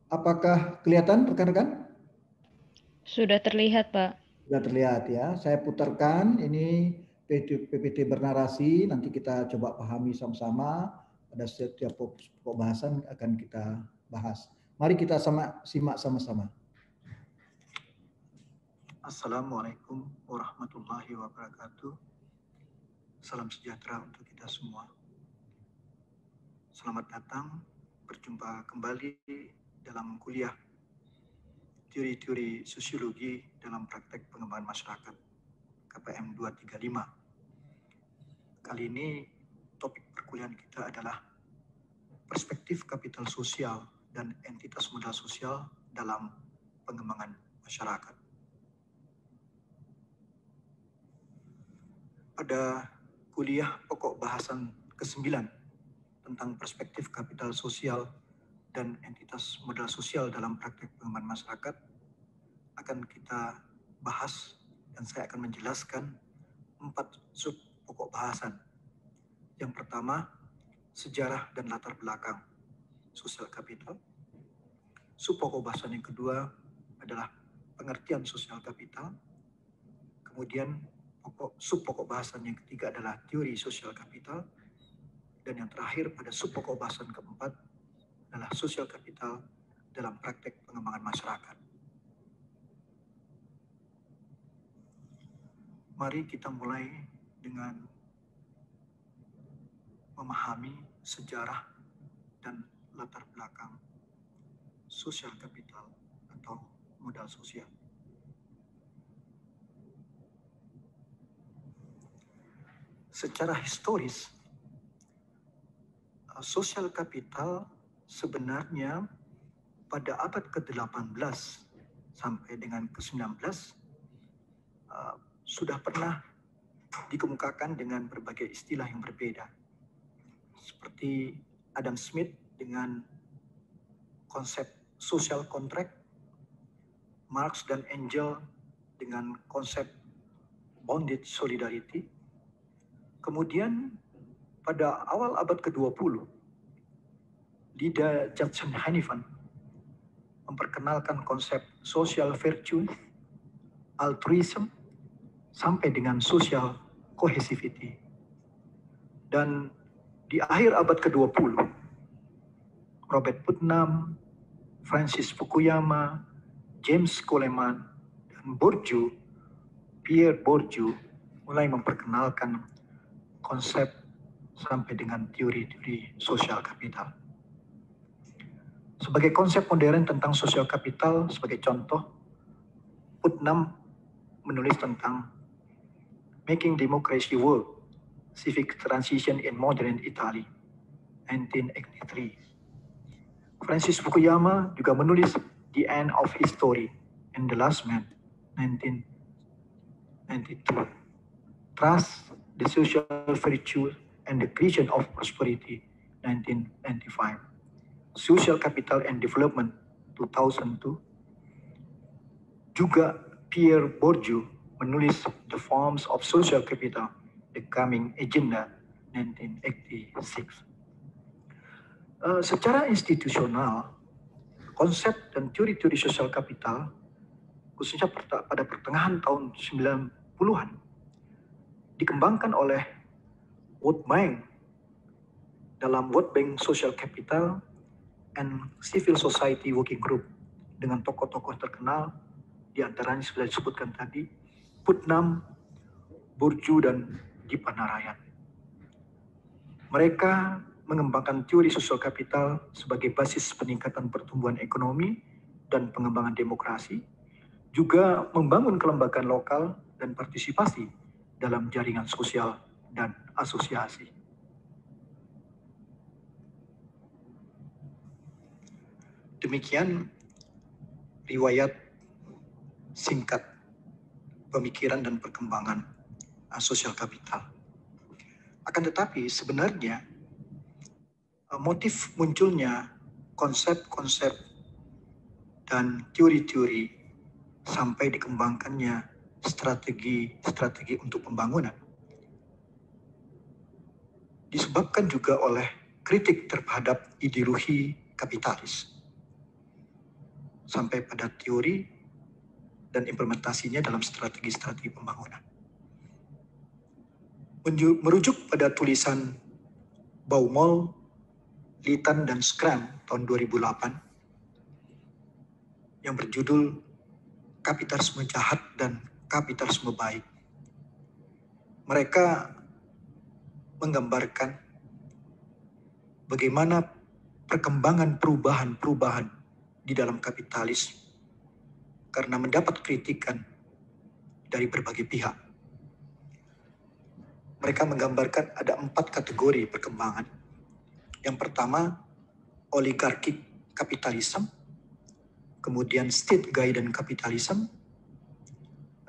Apakah kelihatan rekan-rekan? Sudah terlihat, Pak. Sudah terlihat ya. Saya putarkan ini PPT bernarasi. Nanti kita coba pahami sama-sama. Pada setiap pokok bahasan akan kita bahas. Mari kita simak sama-sama. Assalamualaikum warahmatullahi wabarakatuh. Salam sejahtera untuk kita semua. Selamat datang, berjumpa kembali dalam kuliah teori-teori sosiologi dalam praktek pengembangan masyarakat KPM 235. Kali ini topik perkuliahan kita adalah perspektif kapital sosial dan entitas modal sosial dalam pengembangan masyarakat. Pada kuliah pokok bahasan ke-9 tentang perspektif kapital sosial dan entitas modal sosial dalam praktek pengembangan masyarakat akan kita bahas dan saya akan menjelaskan 4 sub pokok bahasan. Yang pertama, sejarah dan latar belakang sosial kapital. Sub pokok bahasan yang kedua adalah pengertian sosial kapital. Kemudian sub pokok bahasan yang ketiga adalah teori sosial kapital. Dan yang terakhir pada sub pokok bahasan keempat adalah sosial kapital dalam praktek pengembangan masyarakat. Mari kita mulai dengan memahami sejarah dan latar belakang sosial kapital atau modal sosial. Secara historis, sosial kapital sebenarnya pada abad ke-18 sampai dengan ke-19 sudah pernah dikemukakan dengan berbagai istilah yang berbeda. Seperti Adam Smith dengan konsep social contract, Marx dan Engels dengan konsep bonded solidarity. Kemudian pada awal abad ke-20, Lida Jackson-Hanifan memperkenalkan konsep social virtue, altruism, sampai dengan social cohesivity. Dan di akhir abad ke-20, Robert Putnam, Francis Fukuyama, James Coleman, dan Pierre Bourdieu mulai memperkenalkan konsep sampai dengan teori-teori sosial kapital. Sebagai konsep modern tentang sosial kapital, sebagai contoh, Putnam menulis tentang Making Democracy Work, Civic Transition in Modern Italy, 1983. Francis Fukuyama juga menulis The End of History and the Last Man, 1992. Trust, the Social Virtue and the Creation of Prosperity, 1995. Social Capital and Development, 2002. Juga Pierre Bourdieu menulis The Forms of Social Capital, The Coming Agenda, 1986. Secara institusional, konsep dan teori-teori sosial kapital, khususnya pada pertengahan tahun 90-an, dikembangkan oleh World Bank dalam World Bank Social Capital and Civil Society Working Group dengan tokoh-tokoh terkenal, di antaranya sudah disebutkan tadi, Putnam, Bourdieu, dan Dipa Narayan. Mereka mengembangkan teori sosial kapital sebagai basis peningkatan pertumbuhan ekonomi dan pengembangan demokrasi, juga membangun kelembagaan lokal dan partisipasi dalam jaringan sosial dan asosiasi. Demikian riwayat singkat pemikiran dan perkembangan sosial kapital. Akan tetapi sebenarnya motif munculnya konsep-konsep dan teori-teori sampai dikembangkannya strategi-strategi untuk pembangunan disebabkan juga oleh kritik terhadap ideologi kapitalis. sampai pada teori dan implementasinya dalam strategi-strategi pembangunan. Merujuk pada tulisan Baumol, Litton, dan Scrum tahun 2008 yang berjudul Kapitalisme Jahat dan Kapitalisme Baik. Mereka menggambarkan bagaimana perkembangan perubahan-perubahan di dalam kapitalis karena mendapat kritikan dari berbagai pihak. Mereka menggambarkan ada 4 kategori perkembangan. Yang pertama, oligarkic capitalism, kemudian state-guided capitalism,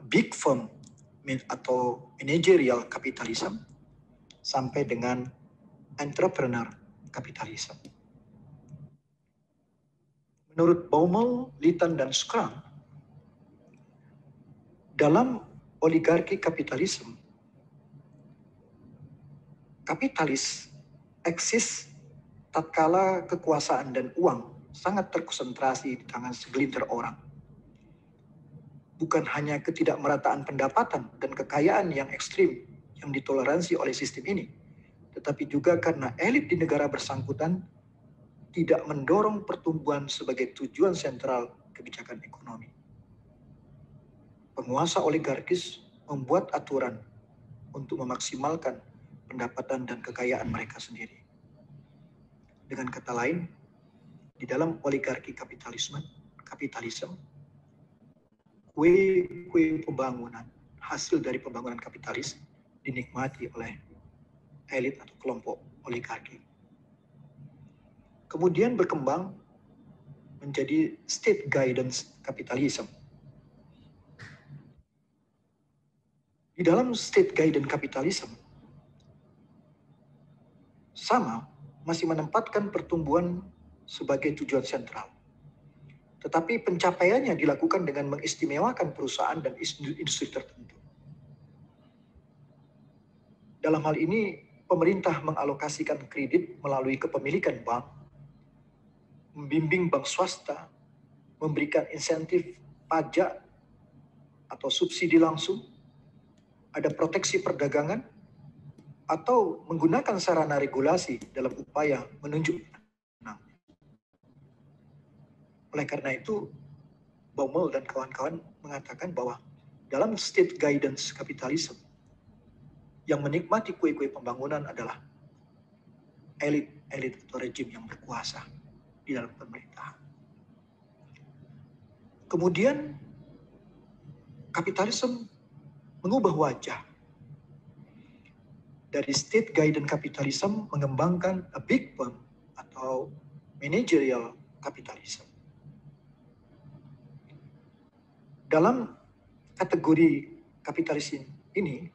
big firm atau managerial capitalism, sampai dengan entrepreneur capitalism. Menurut Baumol, Litton, dan Scrum, dalam oligarki kapitalisme, kapitalis eksis tatkala kekuasaan dan uang sangat terkonsentrasi di tangan segelintir orang. Bukan hanya ketidakmerataan pendapatan dan kekayaan yang ekstrim yang ditoleransi oleh sistem ini, tetapi juga karena elit di negara bersangkutan tidak mendorong pertumbuhan sebagai tujuan sentral kebijakan ekonomi. Penguasa oligarkis membuat aturan untuk memaksimalkan pendapatan dan kekayaan mereka sendiri. Dengan kata lain, di dalam oligarki kapitalisme, kue pembangunan, hasil dari pembangunan kapitalis dinikmati oleh elit atau kelompok oligarki. Kemudian berkembang menjadi state guidance capitalism. Di dalam state guidance capitalism, sama masih menempatkan pertumbuhan sebagai tujuan sentral. Tetapi pencapaiannya dilakukan dengan mengistimewakan perusahaan dan industri tertentu. Dalam hal ini, pemerintah mengalokasikan kredit melalui kepemilikan bank, membimbing bank swasta, memberikan insentif pajak atau subsidi langsung, ada proteksi perdagangan, atau menggunakan sarana regulasi dalam upaya menunjuk. Oleh karena itu, Baumol dan kawan-kawan mengatakan bahwa dalam state guidance capitalism, yang menikmati kue-kue pembangunan adalah elit atau rejim yang berkuasa di dalam pemerintahan. Kemudian, kapitalisme mengubah wajah. Dari state guidance capitalism mengembangkan a big firm atau managerial capitalism. Dalam kategori kapitalisme ini,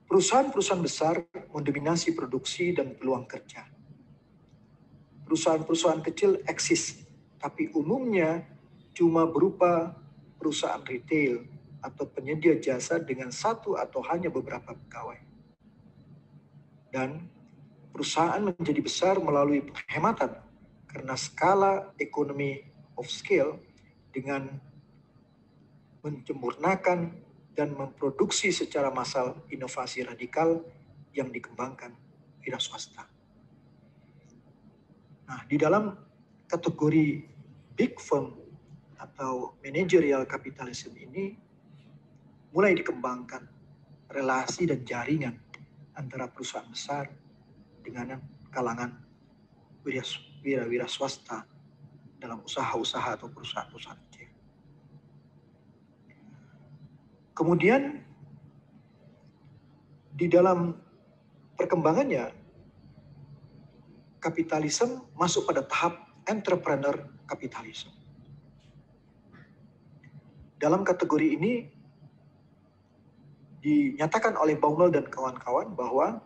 perusahaan-perusahaan besar mendominasi produksi dan peluang kerja. Perusahaan-perusahaan kecil eksis, tapi umumnya cuma berupa perusahaan retail atau penyedia jasa dengan satu atau hanya beberapa pegawai. Dan perusahaan menjadi besar melalui penghematan karena skala ekonomi of scale dengan menyempurnakan dan memproduksi secara massal inovasi radikal yang dikembangkan wira swasta. Nah, di dalam kategori big firm atau managerial capitalism ini mulai dikembangkan relasi dan jaringan antara perusahaan besar dengan kalangan wira swasta dalam usaha-usaha atau perusahaan-perusahaan kecil. Kemudian di dalam perkembangannya, kapitalisme masuk pada tahap entrepreneur kapitalisme. Dalam kategori ini dinyatakan oleh Baumol dan kawan-kawan bahwa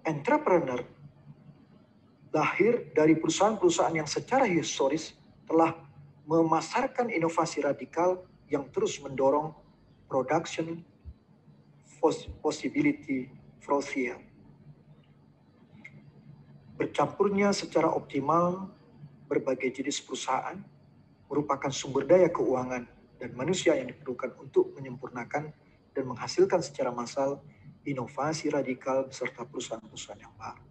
entrepreneur lahir dari perusahaan-perusahaan yang secara historis telah memasarkan inovasi radikal yang terus mendorong production possibility frontier. Bercampurnya secara optimal berbagai jenis perusahaan merupakan sumber daya keuangan dan manusia yang diperlukan untuk menyempurnakan dan menghasilkan secara massal inovasi radikal beserta perusahaan-perusahaan yang baru.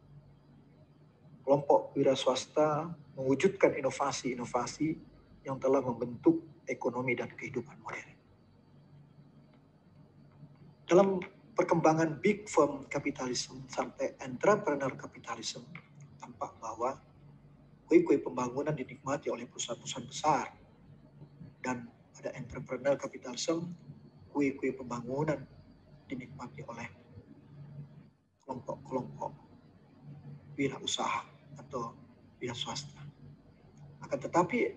Kelompok wira swasta mewujudkan inovasi-inovasi yang telah membentuk ekonomi dan kehidupan modern. Dalam perkembangan big firm capitalism sampai entrepreneur capitalism, tampak bahwa kue-kue pembangunan dinikmati oleh perusahaan-perusahaan besar, dan pada entrepreneur capitalism, kue-kue pembangunan dinikmati oleh kelompok-kelompok wirausaha atau wira swasta. Akan tetapi,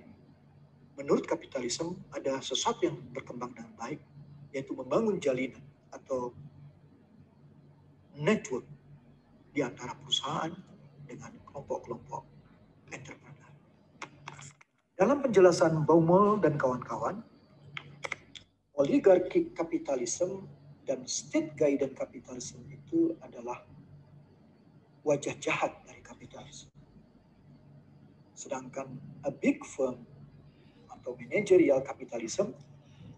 menurut kapitalisme ada sesuatu yang berkembang dengan baik, yaitu membangun jalinan atau network di antara perusahaan dengan kelompok-kelompok entrepreneur. Dalam penjelasan Baumol dan kawan-kawan, oligarki kapitalisme dan state guided capitalism itu adalah wajah jahat dari kapitalisme. Sedangkan a big firm atau managerial capitalism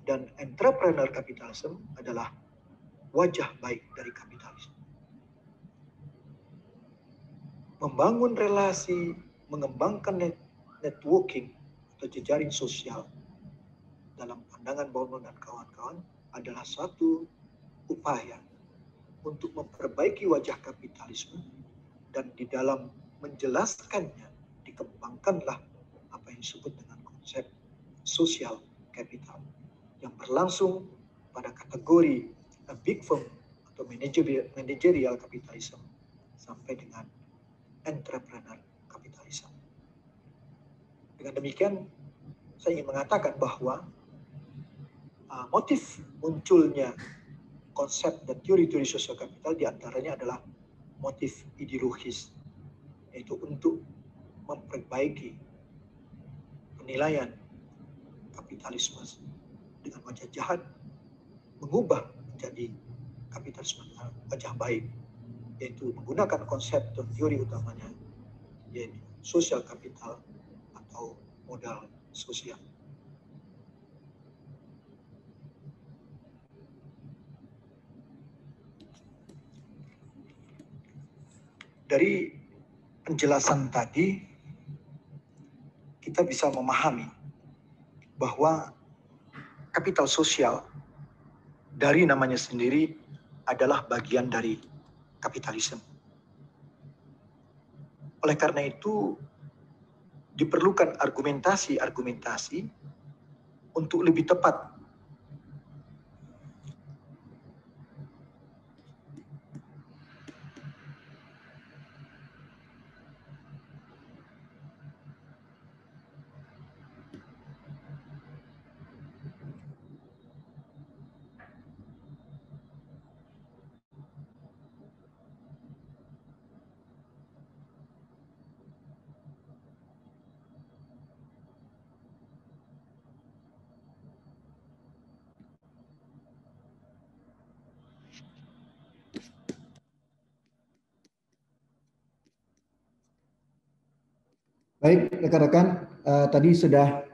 dan entrepreneur capitalism adalah wajah baik dari kapitalisme. Membangun relasi, mengembangkan networking atau jejaring sosial dalam pandangan Baumol dan kawan-kawan adalah satu upaya untuk memperbaiki wajah kapitalisme, dan di dalam menjelaskannya dikembangkanlah apa yang disebut dengan konsep social capital yang berlangsung pada kategori a big firm atau managerial capitalism sampai dengan entrepreneur capitalism. Dengan demikian, saya ingin mengatakan bahwa motif munculnya konsep dan teori-teori sosial kapital diantaranya adalah motif ideologis, yaitu untuk memperbaiki penilaian kapitalisme dengan wajah jahat, mengubah menjadi kapitalisme dengan wajah baik, yaitu menggunakan konsep dan teori utamanya, yaitu social capital atau modal sosial. Dari penjelasan tadi, kita bisa memahami bahwa kapital sosial dari namanya sendiri adalah bagian dari kapitalisme. Oleh karena itu, diperlukan argumentasi untuk lebih tepat Baik, rekan-rekan, tadi sudah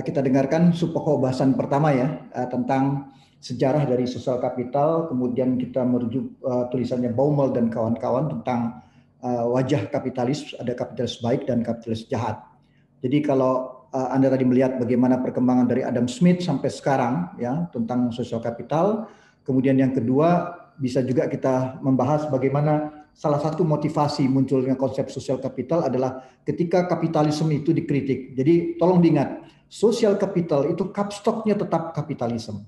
kita dengarkan subpokok bahasan pertama ya, tentang sejarah dari sosial kapital, kemudian kita merujuk tulisannya Baumol dan kawan-kawan tentang wajah kapitalis, ada kapitalis baik dan kapitalis jahat. Jadi kalau Anda tadi melihat bagaimana perkembangan dari Adam Smith sampai sekarang ya tentang sosial kapital, kemudian yang kedua bisa juga kita membahas bagaimana salah satu motivasi munculnya konsep sosial kapital adalah ketika kapitalisme itu dikritik. Jadi tolong diingat, sosial kapital itu kapstoknya tetap kapitalisme.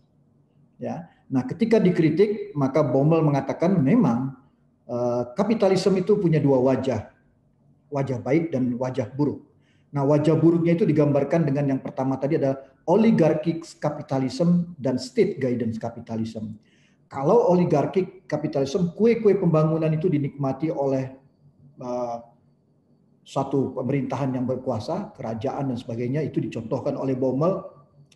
Ya. Nah, ketika dikritik maka Baumol mengatakan memang kapitalisme itu punya dua wajah, wajah baik dan wajah buruk. Nah, wajah buruknya itu digambarkan dengan yang pertama tadi adalah oligarchic capitalism dan state guidance capitalism. Kalau oligarki kapitalisme, kue-kue pembangunan itu dinikmati oleh suatu pemerintahan yang berkuasa, kerajaan dan sebagainya, itu dicontohkan oleh Baumol.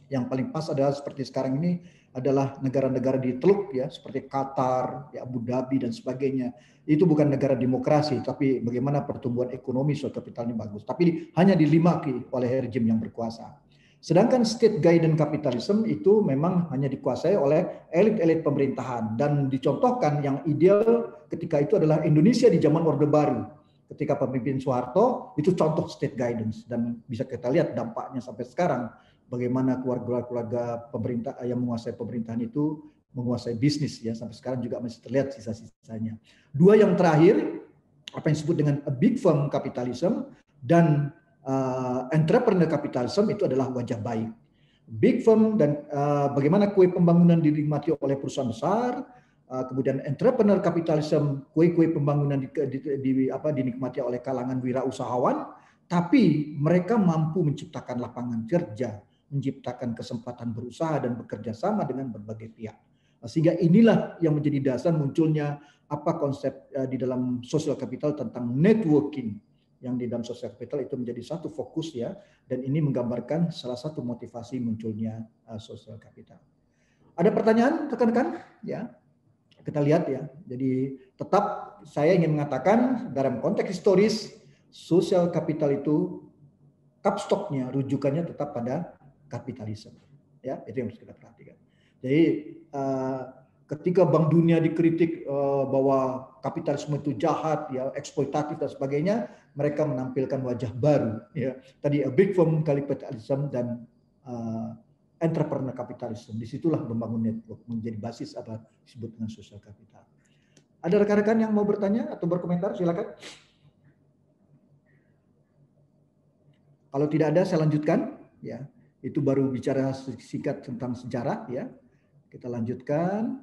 Yang paling pas adalah seperti sekarang ini adalah negara-negara di Teluk ya, seperti Qatar, ya, Abu Dhabi dan sebagainya. Itu bukan negara demokrasi, tapi bagaimana pertumbuhan ekonomi sosial kapitalnya bagus. Tapi hanya dilimaki oleh rejim yang berkuasa. Sedangkan state guided capitalism itu memang hanya dikuasai oleh elit-elit pemerintahan, dan dicontohkan yang ideal ketika itu adalah Indonesia di zaman Orde Baru. Ketika pemimpin Soeharto itu contoh state guidance, dan bisa kita lihat dampaknya sampai sekarang. Bagaimana keluarga-keluarga pemerintah yang menguasai pemerintahan itu menguasai bisnis ya, sampai sekarang juga masih terlihat sisa-sisanya. Dua yang terakhir, apa yang disebut dengan a big firm capitalism dan entrepreneur capitalism, itu adalah wajah baik. Big firm dan bagaimana kue pembangunan dinikmati oleh perusahaan besar, kemudian entrepreneur capitalism, kue-kue pembangunan dinikmati oleh kalangan wirausahawan, tapi mereka mampu menciptakan lapangan kerja, menciptakan kesempatan berusaha dan bekerja sama dengan berbagai pihak. Sehingga inilah yang menjadi dasar munculnya apa konsep di dalam social capital tentang networking, yang di dalam social capital itu menjadi satu fokus ya, dan ini menggambarkan salah satu motivasi munculnya social capital. Ada pertanyaan rekan-rekan? Ya, kita lihat ya. Jadi tetap saya ingin mengatakan dalam konteks historis social capital itu kapstoknya, rujukannya tetap pada kapitalisme. Ya, itu yang harus kita perhatikan. Jadi ketika Bank Dunia dikritik bahwa kapitalisme itu jahat, ya, eksploitatif dan sebagainya, mereka menampilkan wajah baru. Ya, tadi a big firm capitalism dan entrepreneur capitalism. Disitulah membangun network menjadi basis apa disebut dengan social capital. Ada rekan-rekan yang mau bertanya atau berkomentar? Silakan. Kalau tidak ada, saya lanjutkan. Ya, itu baru bicara singkat tentang sejarah. Ya, kita lanjutkan.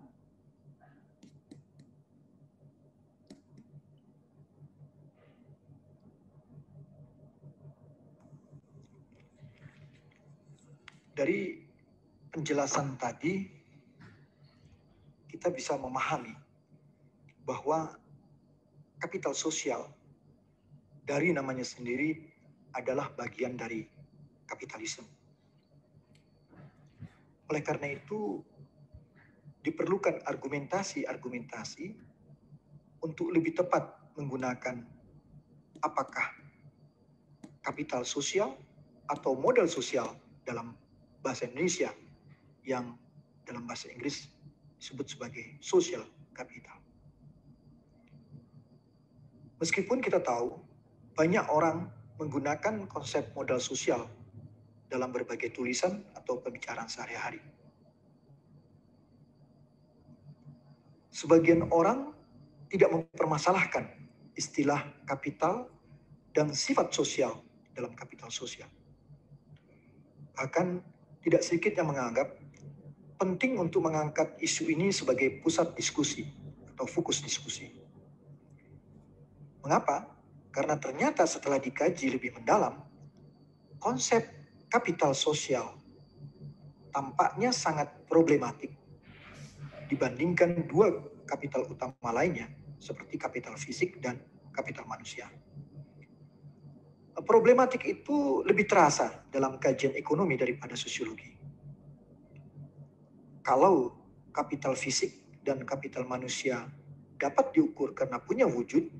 Dari penjelasan tadi, kita bisa memahami bahwa kapital sosial dari namanya sendiri adalah bagian dari kapitalisme. Oleh karena itu, diperlukan argumentasi untuk lebih tepat menggunakan apakah kapital sosial atau modal sosial dalam bahasa Indonesia yang dalam bahasa Inggris disebut sebagai social capital. Meskipun kita tahu banyak orang menggunakan konsep modal sosial dalam berbagai tulisan atau pembicaraan sehari-hari. Sebagian orang tidak mempermasalahkan istilah kapital dan sifat sosial dalam kapital sosial. Bahkan tidak sedikit yang menganggap penting untuk mengangkat isu ini sebagai pusat diskusi atau fokus diskusi. Mengapa? Karena ternyata setelah dikaji lebih mendalam, konsep kapital sosial tampaknya sangat problematik dibandingkan dua kapital utama lainnya seperti kapital fisik dan kapital manusia. Problematik itu lebih terasa dalam kajian ekonomi daripada sosiologi. Kalau kapital fisik dan kapital manusia dapat diukur karena punya wujud,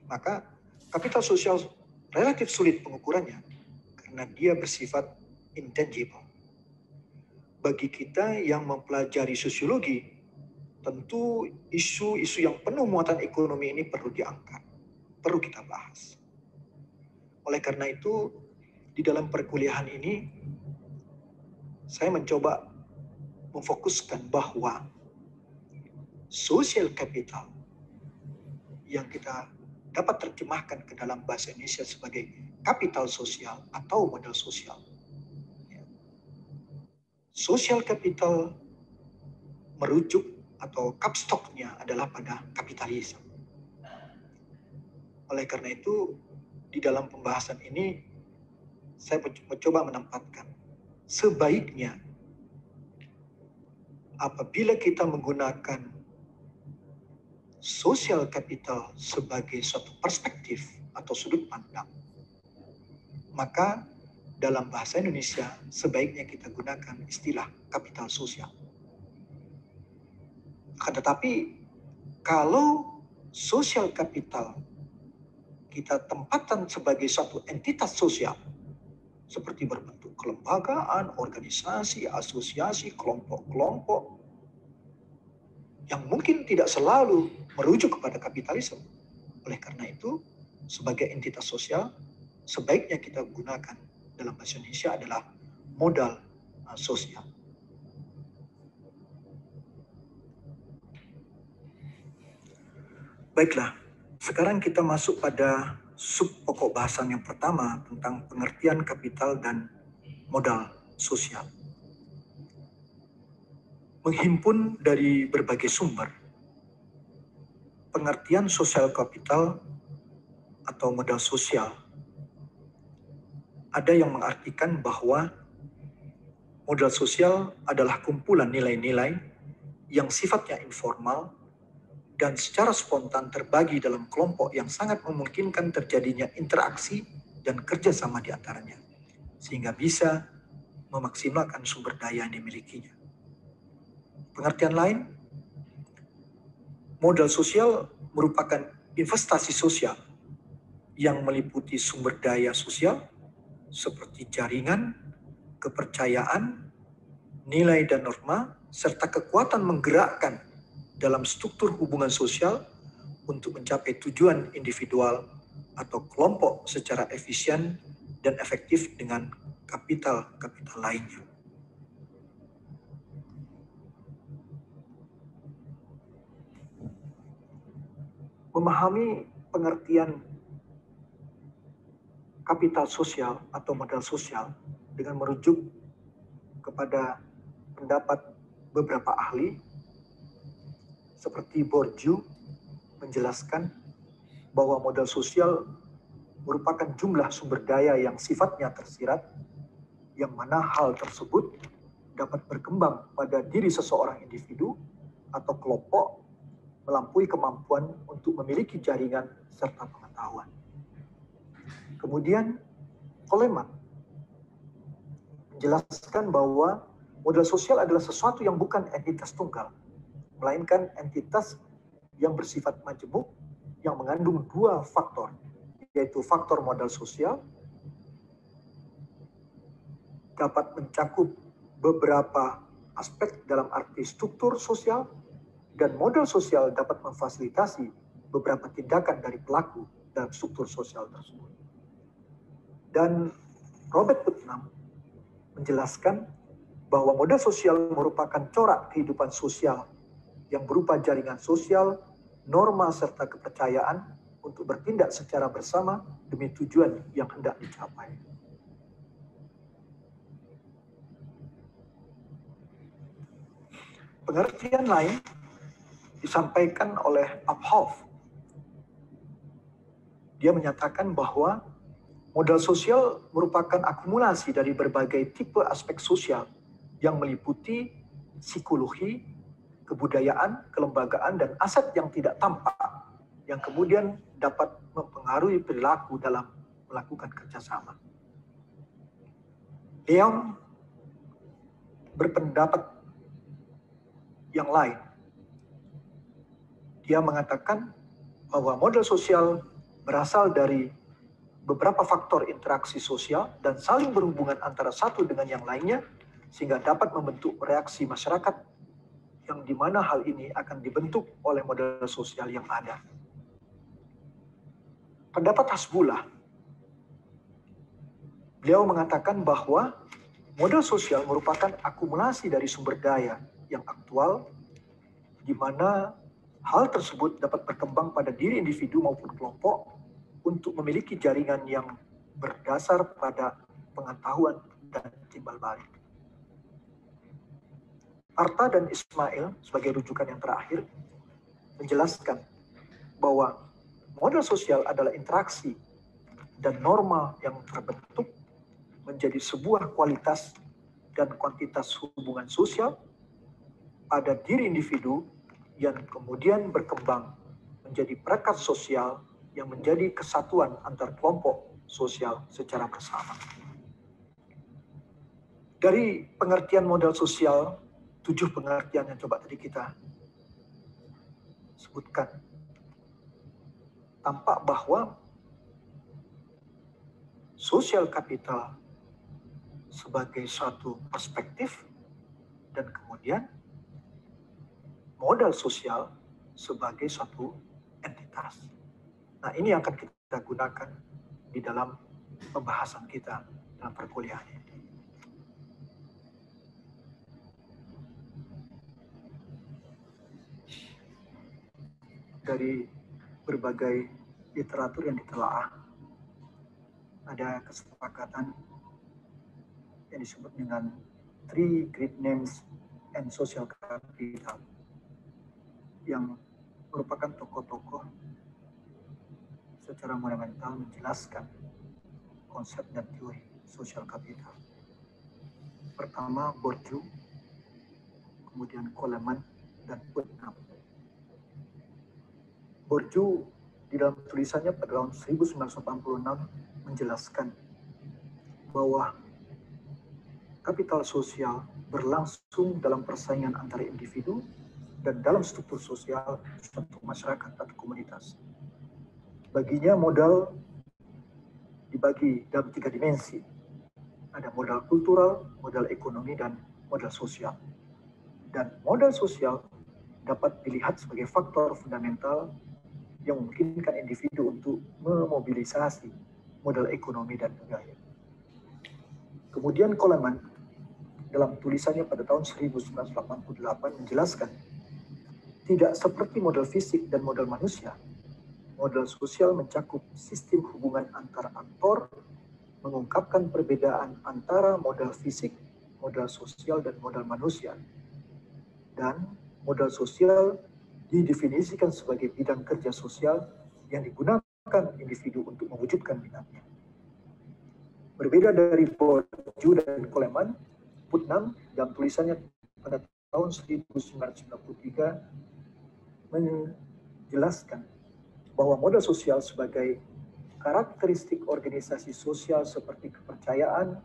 maka kapital sosial relatif sulit pengukurannya karena dia bersifat intangible. Bagi kita yang mempelajari sosiologi, tentu isu-isu yang penuh muatan ekonomi ini perlu diangkat, perlu kita bahas. Oleh karena itu, di dalam perkuliahan ini, saya mencoba memfokuskan bahwa social capital yang kita dapat terjemahkan ke dalam bahasa Indonesia sebagai kapital sosial atau modal sosial. Social capital merujuk atau kapstoknya adalah pada kapitalisme. Oleh karena itu, di dalam pembahasan ini, saya mencoba menempatkan sebaiknya apabila kita menggunakan social capital sebagai suatu perspektif atau sudut pandang, maka dalam bahasa Indonesia sebaiknya kita gunakan istilah kapital sosial. Akan tetapi kalau social capital kita tempatkan sebagai suatu entitas sosial, seperti berbentuk kelembagaan, organisasi, asosiasi, kelompok-kelompok, yang mungkin tidak selalu merujuk kepada kapitalisme. Oleh karena itu, sebagai entitas sosial, sebaiknya kita gunakan dalam bahasa Indonesia adalah modal sosial. Baiklah, sekarang kita masuk pada sub pokok bahasan yang pertama tentang pengertian kapital dan modal sosial. Menghimpun dari berbagai sumber, pengertian sosial kapital atau modal sosial ada yang mengartikan bahwa modal sosial adalah kumpulan nilai-nilai yang sifatnya informal dan secara spontan terbagi dalam kelompok yang sangat memungkinkan terjadinya interaksi dan kerjasama di antaranya, sehingga bisa memaksimalkan sumber daya yang dimilikinya. Pengertian lain, modal sosial merupakan investasi sosial yang meliputi sumber daya sosial seperti jaringan, kepercayaan, nilai dan norma, serta kekuatan menggerakkan dalam struktur hubungan sosial untuk mencapai tujuan individual atau kelompok secara efisien dan efektif dengan kapital-kapital lainnya. Memahami pengertian kapital sosial atau modal sosial dengan merujuk kepada pendapat beberapa ahli seperti Bourdieu menjelaskan bahwa modal sosial merupakan jumlah sumber daya yang sifatnya tersirat, yang mana hal tersebut dapat berkembang pada diri seseorang individu atau kelompok melampaui kemampuan untuk memiliki jaringan serta pengetahuan. Kemudian Coleman menjelaskan bahwa modal sosial adalah sesuatu yang bukan entitas tunggal, melainkan entitas yang bersifat majemuk yang mengandung dua faktor, yaitu faktor modal sosial dapat mencakup beberapa aspek dalam arti struktur sosial, dan modal sosial dapat memfasilitasi beberapa tindakan dari pelaku dalam struktur sosial tersebut. Dan Robert Putnam menjelaskan bahwa modal sosial merupakan corak kehidupan sosial yang berupa jaringan sosial, norma serta kepercayaan untuk bertindak secara bersama demi tujuan yang hendak dicapai. Pengertian lain disampaikan oleh Uphoff. Dia menyatakan bahwa modal sosial merupakan akumulasi dari berbagai tipe aspek sosial yang meliputi psikologi, kebudayaan, kelembagaan, dan aset yang tidak tampak yang kemudian dapat mempengaruhi perilaku dalam melakukan kerjasama. Leong berpendapat yang lain. Dia mengatakan bahwa modal sosial berasal dari beberapa faktor interaksi sosial dan saling berhubungan antara satu dengan yang lainnya, sehingga dapat membentuk reaksi masyarakat yang dimana hal ini akan dibentuk oleh modal sosial yang ada. Pendapat Hasbullah, beliau mengatakan bahwa modal sosial merupakan akumulasi dari sumber daya yang aktual, di mana hal tersebut dapat berkembang pada diri individu maupun kelompok untuk memiliki jaringan yang berdasar pada pengetahuan dan timbal balik. Arta dan Ismail sebagai rujukan yang terakhir menjelaskan bahwa modal sosial adalah interaksi dan norma yang terbentuk menjadi sebuah kualitas dan kuantitas hubungan sosial pada diri individu yang kemudian berkembang menjadi perekat sosial yang menjadi kesatuan antar kelompok sosial secara bersama. Dari pengertian modal sosial, 7 pengertian yang coba tadi kita sebutkan, tampak bahwa social capital sebagai suatu perspektif dan kemudian modal sosial sebagai suatu entitas. Nah, ini yang akan kita gunakan di dalam pembahasan kita dalam perkuliahan ini. Dari berbagai literatur yang ditelaah, ada kesepakatan yang disebut dengan Three Great Names and Social Capital, yang merupakan tokoh-tokoh secara fundamental menjelaskan konsep dan teori social capital. Pertama Bourdieu, kemudian Coleman, dan Putnam. Bourdieu di dalam tulisannya pada tahun 1986 menjelaskan bahwa kapital sosial berlangsung dalam persaingan antara individu dan dalam struktur sosial suatu masyarakat atau komunitas. Baginya modal dibagi dalam 3 dimensi. Ada modal kultural, modal ekonomi, dan modal sosial. Dan modal sosial dapat dilihat sebagai faktor fundamental yang memungkinkan individu untuk memobilisasi modal ekonomi dan budaya. Kemudian Coleman dalam tulisannya pada tahun 1988 menjelaskan, tidak seperti modal fisik dan modal manusia, modal sosial mencakup sistem hubungan antar aktor, mengungkapkan perbedaan antara modal fisik, modal sosial, dan modal manusia. Dan modal sosial didefinisikan sebagai bidang kerja sosial yang digunakan individu untuk mewujudkan minatnya. Berbeda dari Bourdieu dan Coleman, Putnam dalam tulisannya pada tahun 1993 menjelaskan bahwa modal sosial sebagai karakteristik organisasi sosial seperti kepercayaan,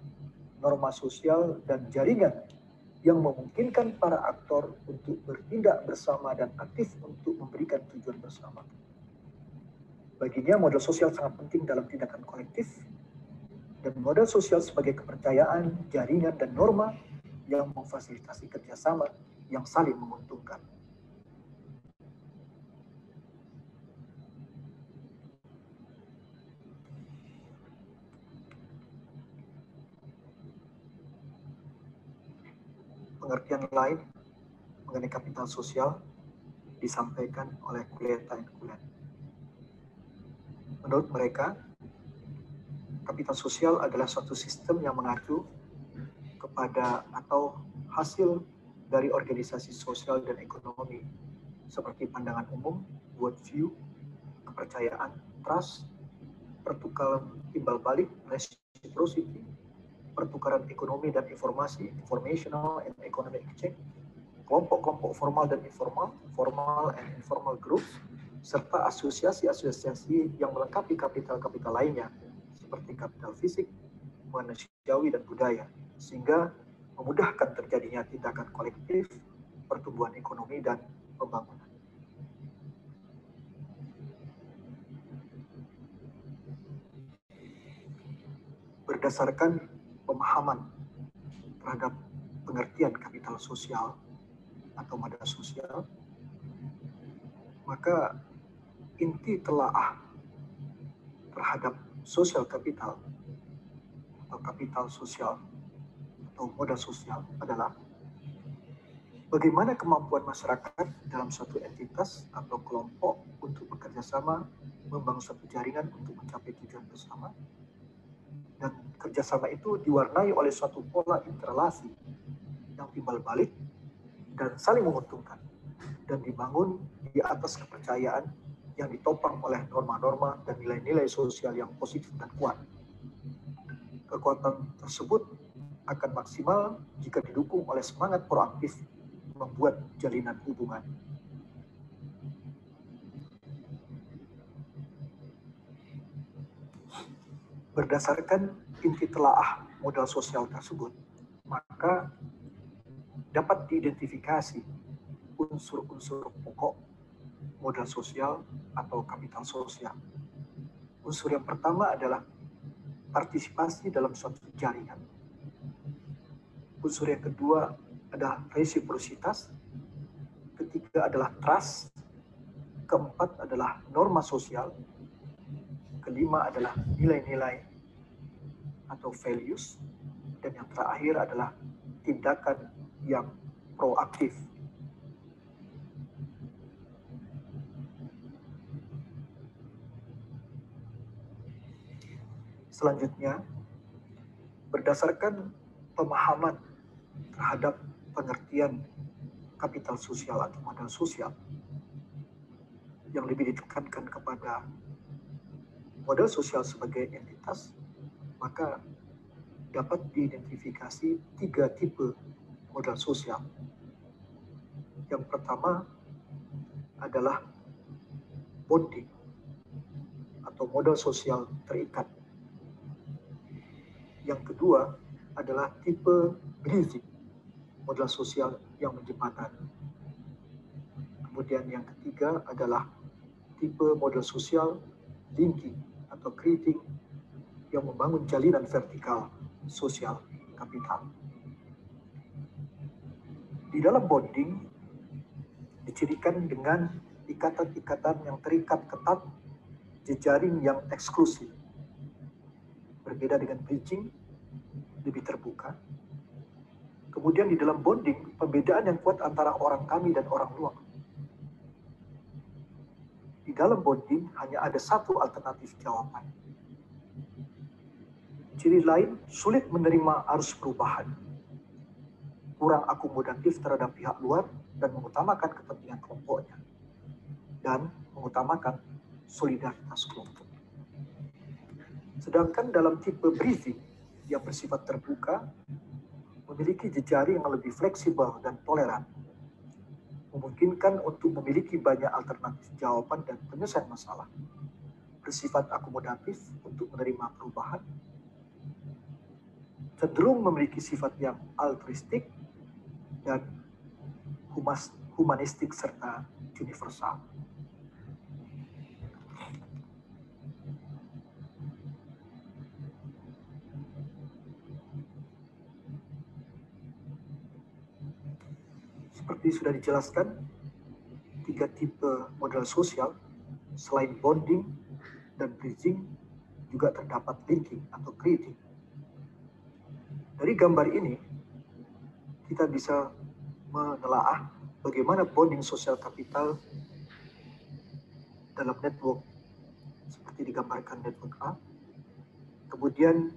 norma sosial, dan jaringan yang memungkinkan para aktor untuk bertindak bersama dan aktif untuk memberikan tujuan bersama. Baginya modal sosial sangat penting dalam tindakan kolektif, dan modal sosial sebagai kepercayaan, jaringan, dan norma yang memfasilitasi kerjasama yang saling menguntungkan. Pengertian lain mengenai kapital sosial disampaikan oleh Kuleta dan Kulen. Menurut mereka, kapital sosial adalah suatu sistem yang mengacu kepada atau hasil dari organisasi sosial dan ekonomi seperti pandangan umum, worldview, kepercayaan, trust, pertukaran timbal balik, reciprocity, pertukaran ekonomi dan informasi, informational and economic exchange, kelompok-kelompok formal dan informal, formal and informal groups, serta asosiasi-asosiasi yang melengkapi kapital-kapital lainnya, seperti kapital fisik, manusiawi, dan budaya, sehingga memudahkan terjadinya tindakan kolektif, pertumbuhan ekonomi, dan pembangunan. Berdasarkan pemahaman terhadap pengertian kapital sosial atau modal sosial, maka inti telaah terhadap social capital atau kapital sosial atau modal sosial adalah bagaimana kemampuan masyarakat dalam suatu entitas atau kelompok untuk bekerja sama membangun suatu jaringan untuk mencapai tujuan bersama. Dan kerjasama itu diwarnai oleh suatu pola interrelasi yang timbal balik dan saling menguntungkan dan dibangun di atas kepercayaan yang ditopang oleh norma-norma dan nilai-nilai sosial yang positif dan kuat. Kekuatan tersebut akan maksimal jika didukung oleh semangat proaktif membuat jalinan hubungan. Berdasarkan inti telaah modal sosial tersebut, maka maka dapat diidentifikasi unsur-unsur pokok modal sosial atau kapital sosial. Unsur yang pertama adalah partisipasi dalam suatu jaringan. Unsur yang kedua adalah resiprositas. Ketiga adalah trust. Keempat adalah norma sosial. Kelima adalah nilai-nilai atau values. Dan yang terakhir adalah tindakan yang proaktif. Selanjutnya, berdasarkan pemahaman terhadap pengertian kapital sosial atau modal sosial yang lebih ditekankan kepada modal sosial sebagai entitas, maka dapat diidentifikasi 3 tipe modal sosial. Yang pertama adalah bonding atau modal sosial terikat. Yang kedua adalah tipe bridging, modal sosial yang menjembatani. Kemudian yang ketiga adalah tipe modal sosial linking atau creating yang membangun jalinan vertikal sosial kapital. Di dalam bonding dicirikan dengan ikatan-ikatan yang terikat ketat, jejaring yang eksklusif. Berbeda dengan bridging, lebih terbuka. Kemudian di dalam bonding, pembedaan yang kuat antara orang kami dan orang luar. Di dalam bonding hanya ada satu alternatif jawaban. Ciri lain, sulit menerima arus perubahan. Kurang akomodatif terhadap pihak luar dan mengutamakan kepentingan kelompoknya. Dan mengutamakan solidaritas kelompok. Sedangkan dalam tipe bridging yang bersifat terbuka, memiliki jejaring yang lebih fleksibel dan toleran, memungkinkan untuk memiliki banyak alternatif jawaban dan penyelesaian masalah, bersifat akomodatif untuk menerima perubahan, cenderung memiliki sifat yang altruistik dan humanistik serta universal. Seperti sudah dijelaskan, 3 tipe modal sosial selain bonding dan bridging juga terdapat linking atau creating. Dari gambar ini, kita bisa menelaah bagaimana bonding sosial kapital dalam network seperti digambarkan network A. Kemudian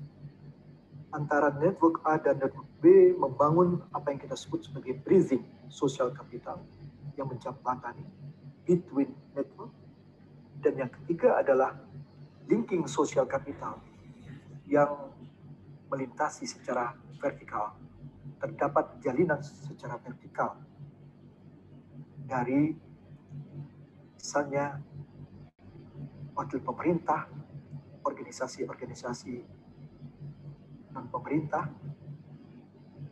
antara network A dan network B membangun apa yang kita sebut sebagai bridging sosial kapital yang menjembatani between network. Dan yang ketiga adalah linking sosial kapital yang melintasi secara vertikal. Terdapat jalinan secara vertikal dari misalnya wakil pemerintah, organisasi-organisasi non-pemerintah,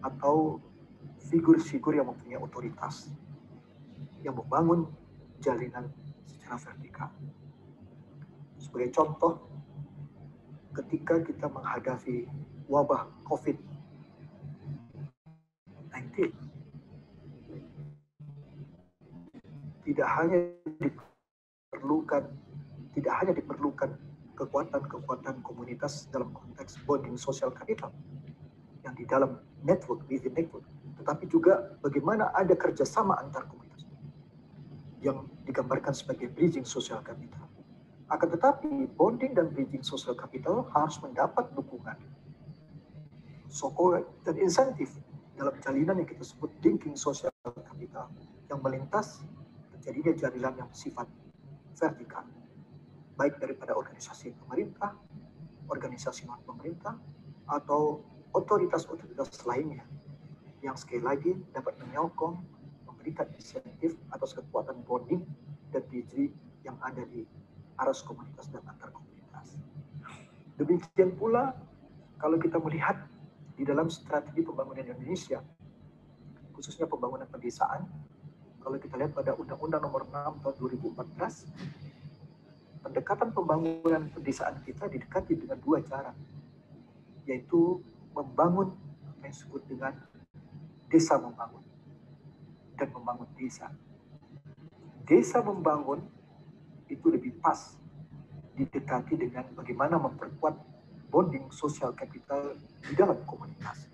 atau figur-figur yang mempunyai otoritas, yang membangun jalinan secara vertikal. Sebagai contoh, ketika kita menghadapi wabah COVID-19, tidak hanya diperlukan kekuatan-kekuatan komunitas dalam konteks bonding sosial kapital yang di dalam network, within network, tetapi juga bagaimana ada kerjasama antar komunitas yang digambarkan sebagai bridging sosial kapital. Akan tetapi bonding dan bridging sosial kapital harus mendapat dukungan, sokongan dan insentif dalam jalinan yang kita sebut linking sosial kapital yang melintas terjadinya jalinan yang bersifat vertikal, baik daripada organisasi pemerintah, organisasi non-pemerintah, atau otoritas-otoritas lainnya yang sekali lagi dapat menyokong, memberikan insentif atas kekuatan bonding dan bridging yang ada di arus komunitas dan antar komunitas. Demikian pula kalau kita melihat di dalam strategi pembangunan Indonesia, khususnya pembangunan pedesaan, kalau kita lihat pada Undang-Undang Nomor 6 tahun 2014, pendekatan pembangunan pedesaan kita didekati dengan dua cara, yaitu membangun apa yang disebut dengan desa membangun dan membangun desa. Desa membangun itu lebih pas didekati dengan bagaimana memperkuat bonding sosial kapital di dalam komunitas.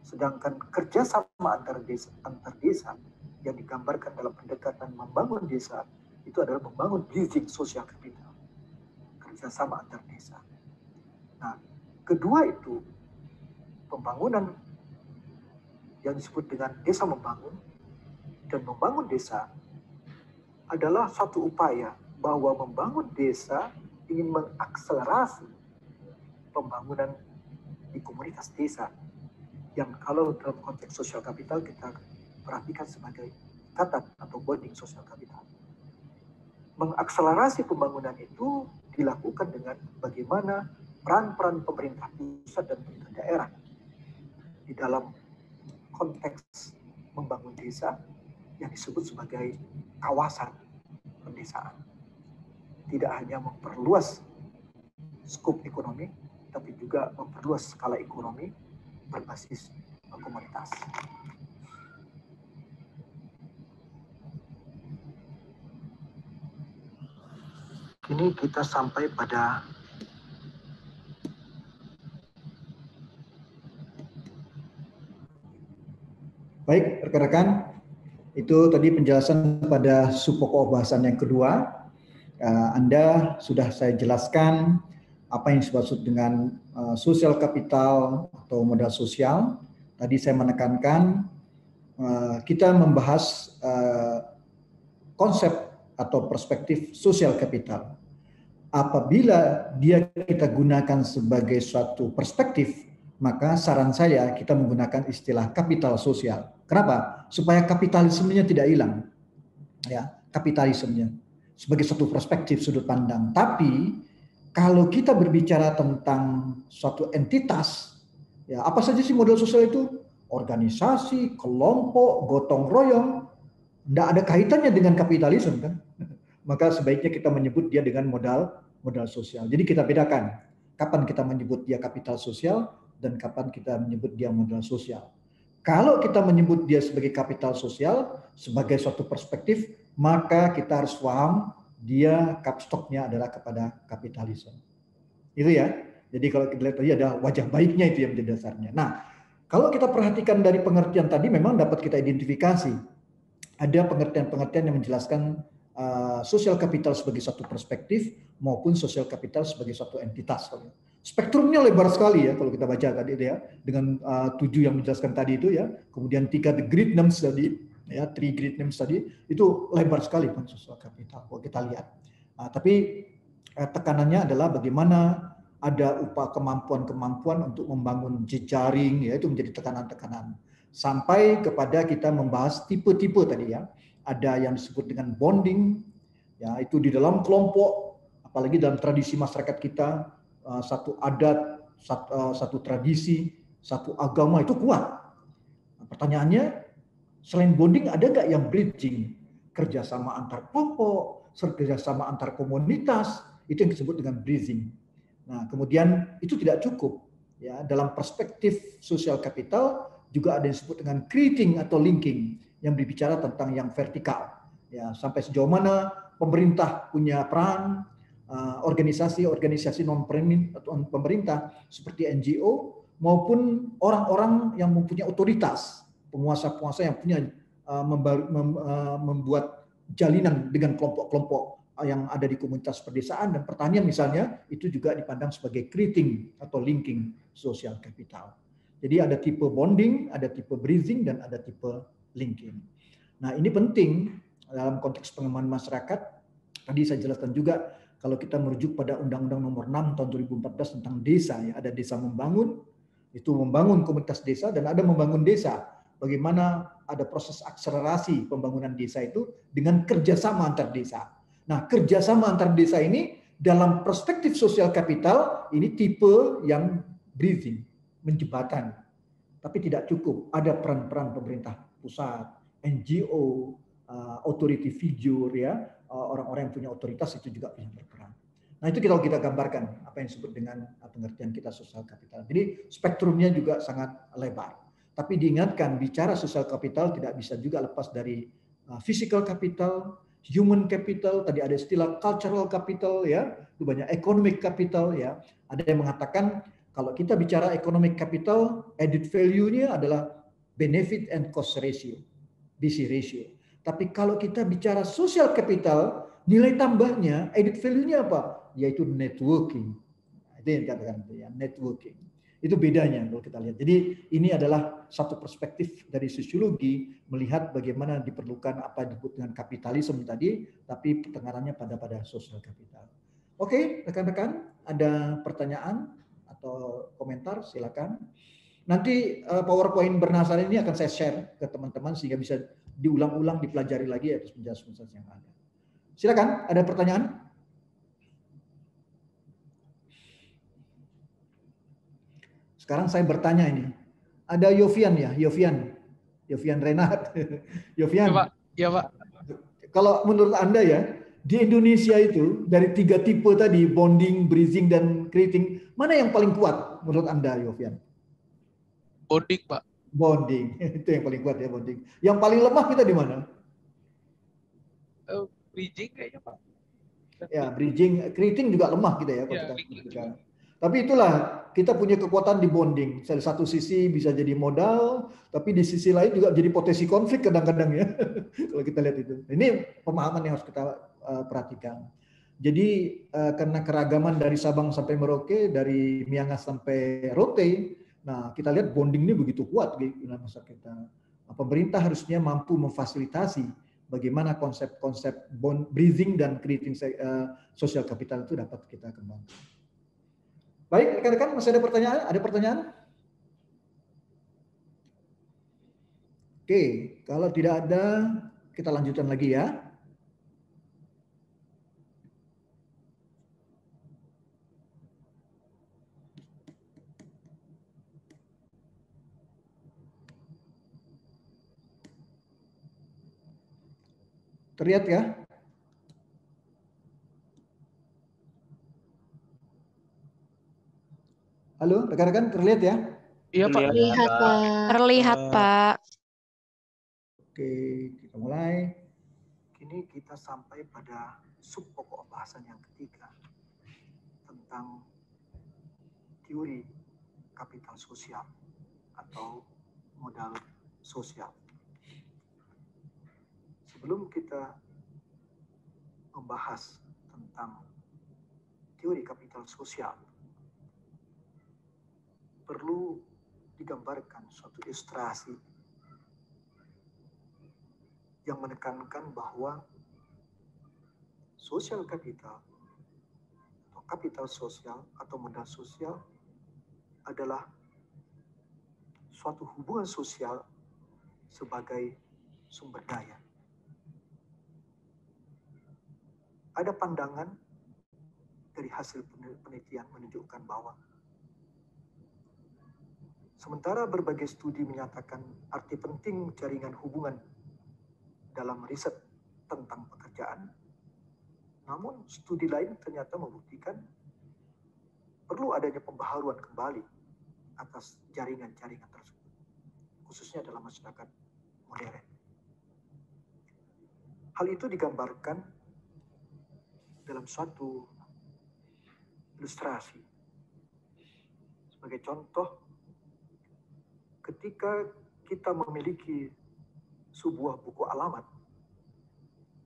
Sedangkan kerjasama antar desa yang digambarkan dalam pendekatan membangun desa itu adalah membangun bridging sosial kapital, kerjasama antar desa. Nah, kedua itu pembangunan yang disebut dengan desa membangun dan membangun desa adalah suatu upaya bahwa membangun desa ingin mengakselerasi pembangunan di komunitas desa yang kalau dalam konteks sosial kapital kita perhatikan sebagai kata atau bonding sosial kapital. Mengakselerasi pembangunan itu dilakukan dengan bagaimana peran-peran pemerintah pusat dan pemerintah daerah di dalam konteks membangun desa yang disebut sebagai kawasan pedesaan. Tidak hanya memperluas skop ekonomi, tapi juga memperluas skala ekonomi berbasis komunitas. Kini kita sampai pada baik, rekan-rekan, itu tadi penjelasan pada subpokok bahasan yang kedua. Anda sudah saya jelaskan apa yang dimaksud dengan sosial kapital atau modal sosial. Tadi saya menekankan kita membahas konsep atau perspektif sosial kapital. Apabila dia kita gunakan sebagai suatu perspektif, maka saran saya kita menggunakan istilah kapital sosial. Kenapa? Supaya kapitalismenya tidak hilang. Ya, kapitalismenya sebagai satu perspektif sudut pandang. Tapi kalau kita berbicara tentang suatu entitas, ya apa saja sih modal sosial itu? Organisasi, kelompok, gotong royong, tidak ada kaitannya dengan kapitalisme kan? Maka sebaiknya kita menyebut dia dengan modal sosial. Jadi kita bedakan kapan kita menyebut dia kapital sosial dan kapan kita menyebut dia modal sosial. Kalau kita menyebut dia sebagai kapital sosial, sebagai suatu perspektif, maka kita harus paham dia kapstoknya adalah kepada kapitalisme. Itu ya. Jadi kalau kita lihat tadi ada wajah baiknya itu yang menjadi dasarnya. Nah, kalau kita perhatikan dari pengertian tadi memang dapat kita identifikasi. Ada pengertian-pengertian yang menjelaskan sosial kapital sebagai satu perspektif maupun sosial kapital sebagai suatu entitas. Spektrumnya lebar sekali ya kalau kita baca tadi itu ya, dengan 7 yang menjelaskan tadi itu ya, kemudian 3 the great names tadi ya, 3 great names tadi itu lebar sekali kan sosial kapital kalau kita lihat. Tapi tekanannya adalah bagaimana ada kemampuan-kemampuan untuk membangun jejaring ya, itu menjadi tekanan-tekanan sampai kepada kita membahas tipe-tipe tadi ya. Ada yang disebut dengan bonding ya, itu di dalam kelompok, apalagi dalam tradisi masyarakat kita, satu adat, satu tradisi, satu agama itu kuat. Nah, pertanyaannya, selain bonding ada nggak yang bridging, kerjasama antar kelompok, kerjasama antar komunitas, itu yang disebut dengan bridging. Nah, kemudian itu tidak cukup ya, dalam perspektif sosial kapital juga ada yang disebut dengan creating atau linking yang berbicara tentang yang vertikal ya, sampai sejauh mana pemerintah punya peran, organisasi-organisasi non pemerintah seperti NGO maupun orang-orang yang mempunyai otoritas, penguasa-penguasa yang punya membuat jalinan dengan kelompok-kelompok yang ada di komunitas pedesaan dan pertanian misalnya, itu juga dipandang sebagai creating atau linking sosial kapital. Jadi ada tipe bonding, ada tipe bridging, dan ada tipe linking. Nah, ini penting dalam konteks pengembangan masyarakat. Tadi saya jelaskan juga kalau kita merujuk pada Undang-Undang Nomor 6 tahun 2014 tentang desa ya, ada desa membangun, itu membangun komunitas desa, dan ada membangun desa. Bagaimana ada proses akselerasi pembangunan desa itu dengan kerjasama antar desa. Nah, kerjasama antar desa ini dalam perspektif sosial kapital ini tipe yang bridging. menjembatani. Tapi tidak cukup, ada peran-peran pemerintah pusat, NGO, authority figure, ya, orang-orang yang punya otoritas itu juga punya berperan. Nah itu kita gambarkan apa yang disebut dengan pengertian kita sosial kapital. Jadi spektrumnya juga sangat lebar. Tapi diingatkan bicara sosial kapital tidak bisa juga lepas dari physical capital, human capital, tadi ada istilah cultural capital, ya, itu banyak economic capital, ya. Ada yang mengatakan kalau kita bicara economic capital, added value-nya adalah benefit and cost ratio, BC ratio. Tapi kalau kita bicara social capital, nilai tambahnya, added value-nya apa? Yaitu networking. Itu yang dikatakan, ya, networking. Itu bedanya kalau kita lihat. Jadi ini adalah satu perspektif dari sosiologi melihat bagaimana diperlukan apa disebut dengan kapitalisme tadi, tapi pertengahannya pada social capital. Oke, rekan-rekan, ada pertanyaan atau komentar? Silakan. Nanti PowerPoint bernasar ini akan saya share ke teman-teman sehingga bisa diulang-ulang, dipelajari lagi atas penjelasan yang ada. Silakan, ada pertanyaan? Sekarang saya bertanya ini. Ada Yofian ya, Yofian Renat. Yofian. Ya, Pak. Ya, Pak. Kalau menurut Anda ya, di Indonesia itu dari 3 tipe tadi, bonding, bridging, dan creating, mana yang paling kuat menurut Anda, Yofian? Bonding, Pak. Bonding, itu yang paling kuat ya, bonding. Yang paling lemah kita di mana? Bridging kayaknya, Pak. Ya, bridging, creating juga lemah kita ya. Ya, tapi itulah, kita punya kekuatan di bonding. Dari satu sisi bisa jadi modal, tapi di sisi lain juga jadi potensi konflik kadang-kadang ya. Kalau kita lihat itu. Ini pemahaman yang harus kita perhatikan. Jadi karena keragaman dari Sabang sampai Merauke, dari Miangas sampai Rote, nah kita lihat bonding ini begitu kuat di masyarakat kita. Pemerintah harusnya mampu memfasilitasi bagaimana konsep-konsep bridging dan creating social capital itu dapat kita kembangkan. Baik, rekan-rekan, masih ada pertanyaan? Ada pertanyaan? Oke, kalau tidak ada, kita lanjutkan lagi ya. Terlihat ya? Halo, rekan-rekan, terlihat ya? Iya, Pak. Terlihat, Pak. Terlihat, Pak. Oke, kita mulai. Kini kita sampai pada sub pokok bahasan yang ketiga tentang teori kapital sosial atau modal sosial. Sebelum kita membahas tentang teori kapital sosial, perlu digambarkan suatu ilustrasi yang menekankan bahwa social capital atau kapital sosial atau modal sosial adalah suatu hubungan sosial sebagai sumber daya. Ada pandangan dari hasil penelitian menunjukkan bahwa sementara berbagai studi menyatakan arti penting jaringan hubungan dalam riset tentang pekerjaan, namun studi lain ternyata membuktikan perlu adanya pembaharuan kembali atas jaringan-jaringan tersebut, khususnya dalam masyarakat modern. Hal itu digambarkan dalam suatu ilustrasi. Sebagai contoh, ketika kita memiliki sebuah buku alamat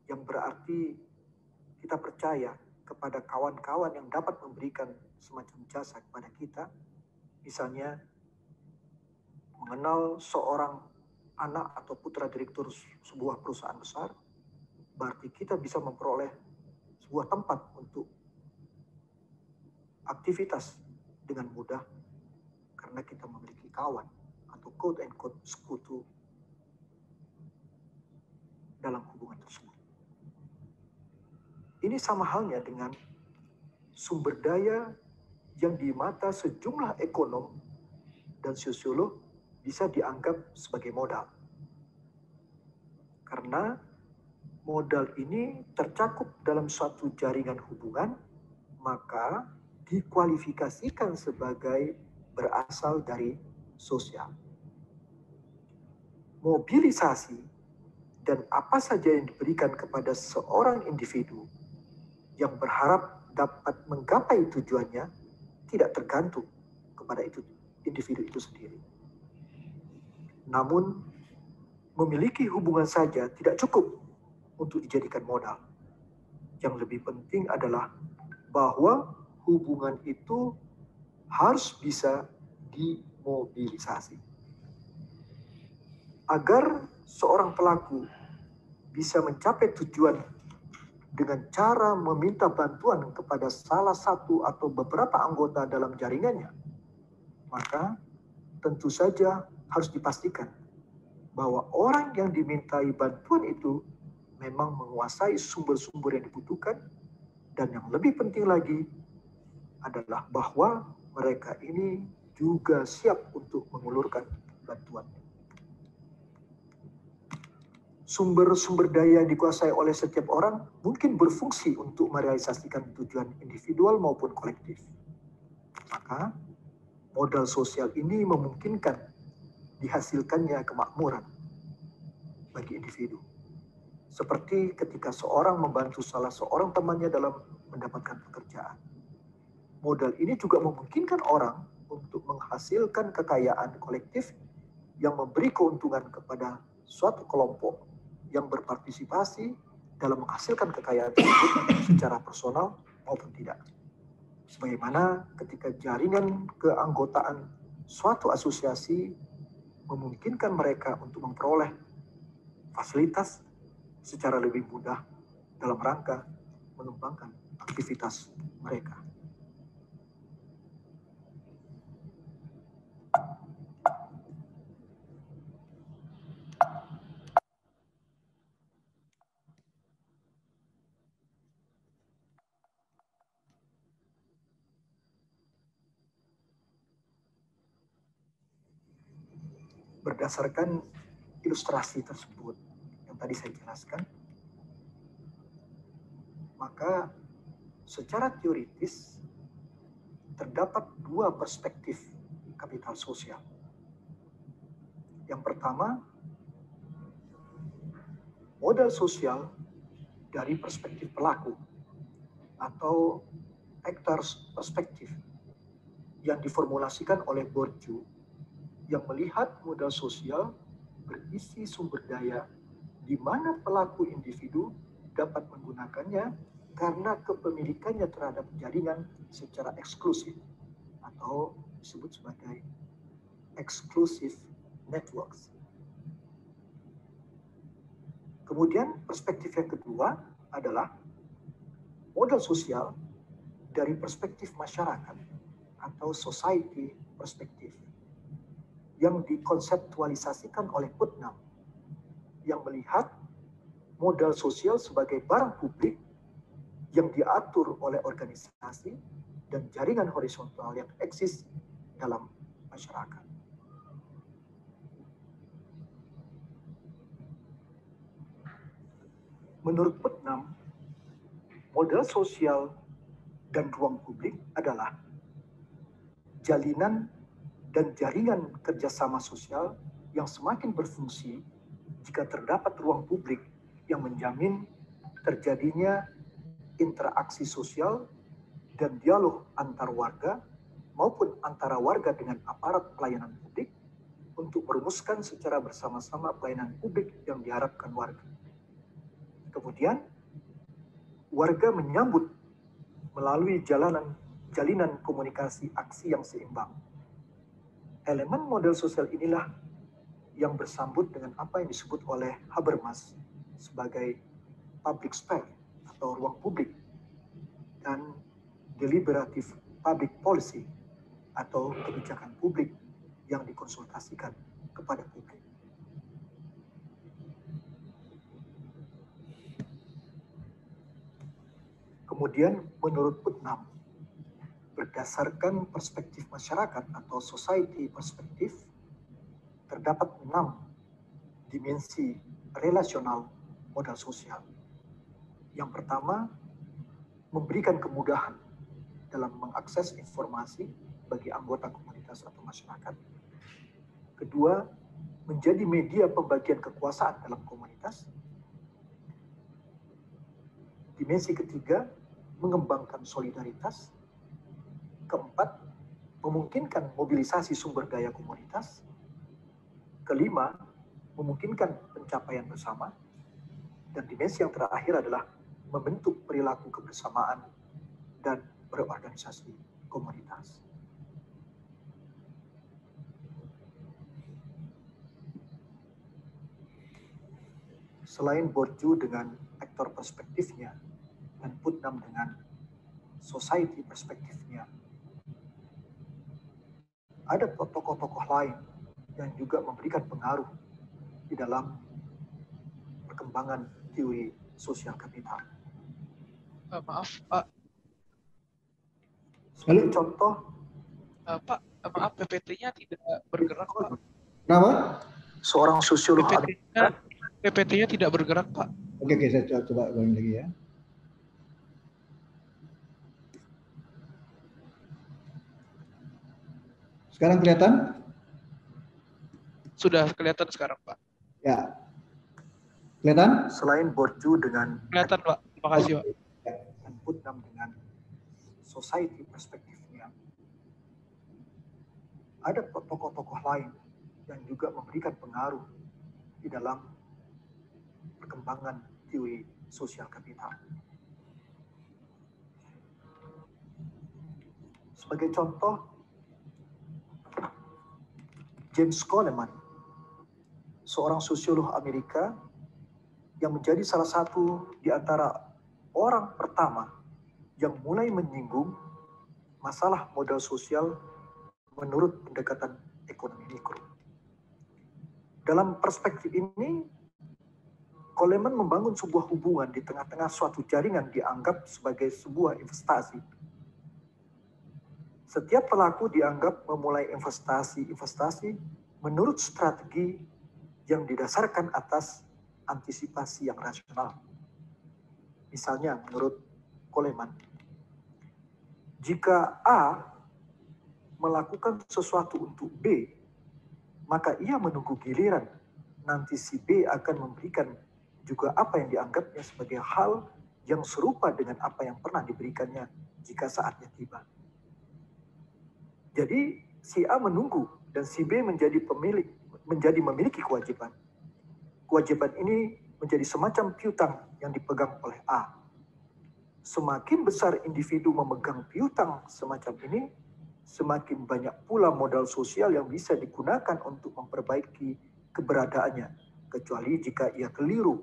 yang berarti kita percaya kepada kawan-kawan yang dapat memberikan semacam jasa kepada kita, misalnya mengenal seorang anak atau putra direktur sebuah perusahaan besar, berarti kita bisa memperoleh sebuah tempat untuk aktivitas dengan mudah karena kita memiliki kawan atau quote and quote sekutu dalam hubungan tersebut. Ini sama halnya dengan sumber daya yang di mata sejumlah ekonom dan sosiolog bisa dianggap sebagai modal. Karena modal ini tercakup dalam suatu jaringan hubungan, maka dikualifikasikan sebagai berasal dari sosial. Mobilisasi dan apa saja yang diberikan kepada seorang individu yang berharap dapat menggapai tujuannya tidak tergantung kepada individu itu sendiri. Namun, memiliki hubungan saja tidak cukup untuk dijadikan modal. Yang lebih penting adalah bahwa hubungan itu harus bisa dimobilisasi. Agar seorang pelaku bisa mencapai tujuan dengan cara meminta bantuan kepada salah satu atau beberapa anggota dalam jaringannya, maka tentu saja harus dipastikan bahwa orang yang dimintai bantuan itu memang menguasai sumber-sumber yang dibutuhkan, dan yang lebih penting lagi adalah bahwa mereka ini juga siap untuk mengulurkan bantuan. Sumber-sumber daya yang dikuasai oleh setiap orang mungkin berfungsi untuk merealisasikan tujuan individual maupun kolektif. Maka modal sosial ini memungkinkan dihasilkannya kemakmuran bagi individu. Seperti ketika seorang membantu salah seorang temannya dalam mendapatkan pekerjaan. Modal ini juga memungkinkan orang untuk menghasilkan kekayaan kolektif yang memberi keuntungan kepada suatu kelompok yang berpartisipasi dalam menghasilkan kekayaan tersebut secara personal maupun tidak. Sebagaimana ketika jaringan keanggotaan suatu asosiasi memungkinkan mereka untuk memperoleh fasilitas secara lebih mudah dalam rangka mengembangkan aktivitas mereka. Berdasarkan ilustrasi tersebut yang tadi saya jelaskan, maka secara teoritis terdapat dua perspektif kapital sosial. Yang pertama, modal sosial dari perspektif pelaku atau actors perspektif yang diformulasikan oleh Bourdieu, yang melihat modal sosial berisi sumber daya di mana pelaku individu dapat menggunakannya karena kepemilikannya terhadap jaringan secara eksklusif atau disebut sebagai exclusive networks. Kemudian perspektif yang kedua adalah modal sosial dari perspektif masyarakat atau society perspektif yang dikonseptualisasikan oleh Putnam, yang melihat modal sosial sebagai barang publik yang diatur oleh organisasi dan jaringan horizontal yang eksis dalam masyarakat. Menurut Putnam, modal sosial dan ruang publik adalah jalinan dan jaringan kerjasama sosial yang semakin berfungsi jika terdapat ruang publik yang menjamin terjadinya interaksi sosial dan dialog antar warga maupun antara warga dengan aparat pelayanan publik untuk merumuskan secara bersama-sama pelayanan publik yang diharapkan warga. Kemudian, warga menyambut melalui jalinan komunikasi aksi yang seimbang. Elemen model sosial inilah yang bersambut dengan apa yang disebut oleh Habermas sebagai public sphere atau ruang publik dan deliberative public policy atau kebijakan publik yang dikonsultasikan kepada publik. Kemudian menurut Putnam, berdasarkan perspektif masyarakat atau society perspektif, terdapat 6 dimensi relasional modal sosial. Yang pertama, memberikan kemudahan dalam mengakses informasi bagi anggota komunitas atau masyarakat. Kedua, menjadi media pembagian kekuasaan dalam komunitas. Dimensi ketiga, mengembangkan solidaritas. Keempat, memungkinkan mobilisasi sumber daya komunitas. Kelima, memungkinkan pencapaian bersama. Dan dimensi yang terakhir adalah membentuk perilaku kebersamaan dan berorganisasi komunitas. Selain Bourdieu dengan aktor perspektifnya dan Putnam dengan society perspektifnya, ada tokoh-tokoh lain yang juga memberikan pengaruh di dalam perkembangan teori sosial kapital. Maaf, Pak. Sebagai contoh, Pak, maaf, PPT-nya tidak bergerak, Pak. Kenapa? seorang sosiolog PPT-nya tidak bergerak, Pak. Oke, saya coba ulangi lagi ya. Sekarang kelihatan? Sudah kelihatan sekarang, Pak. Ya. Kelihatan? Selain Bourdieu dengan Kelihatan, Pak. Terima kasih, Pak. dan Putnam dengan society perspektifnya, ada tokoh-tokoh lain yang juga memberikan pengaruh di dalam perkembangan teori sosial kapital. Sebagai contoh, James Goleman, seorang sosiolog Amerika yang menjadi salah satu di antara orang pertama yang mulai menyinggung masalah modal sosial menurut pendekatan ekonomi mikro. Dalam perspektif ini, Goleman membangun sebuah hubungan di tengah-tengah suatu jaringan dianggap sebagai sebuah investasi. Setiap pelaku dianggap memulai investasi menurut strategi yang didasarkan atas antisipasi yang rasional. Misalnya menurut Goleman, jika A melakukan sesuatu untuk B, maka ia menunggu giliran. Nanti si B akan memberikan juga apa yang dianggapnya sebagai hal yang serupa dengan apa yang pernah diberikannya jika saatnya tiba. Jadi si A menunggu dan si B menjadi memiliki kewajiban. Kewajiban ini menjadi semacam piutang yang dipegang oleh A. Semakin besar individu memegang piutang semacam ini, semakin banyak pula modal sosial yang bisa digunakan untuk memperbaiki keberadaannya, kecuali jika ia keliru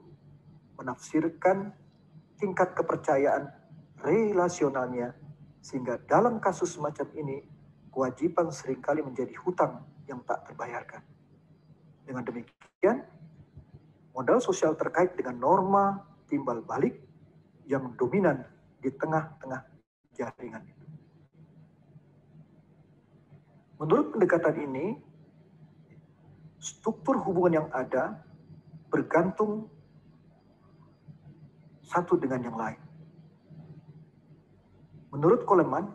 menafsirkan tingkat kepercayaan relasionalnya, sehingga dalam kasus semacam ini, kewajiban seringkali menjadi hutang yang tak terbayarkan. Dengan demikian, modal sosial terkait dengan norma timbal balik yang dominan di tengah-tengah jaringan itu. Menurut pendekatan ini, struktur hubungan yang ada bergantung satu dengan yang lain. Menurut Goleman,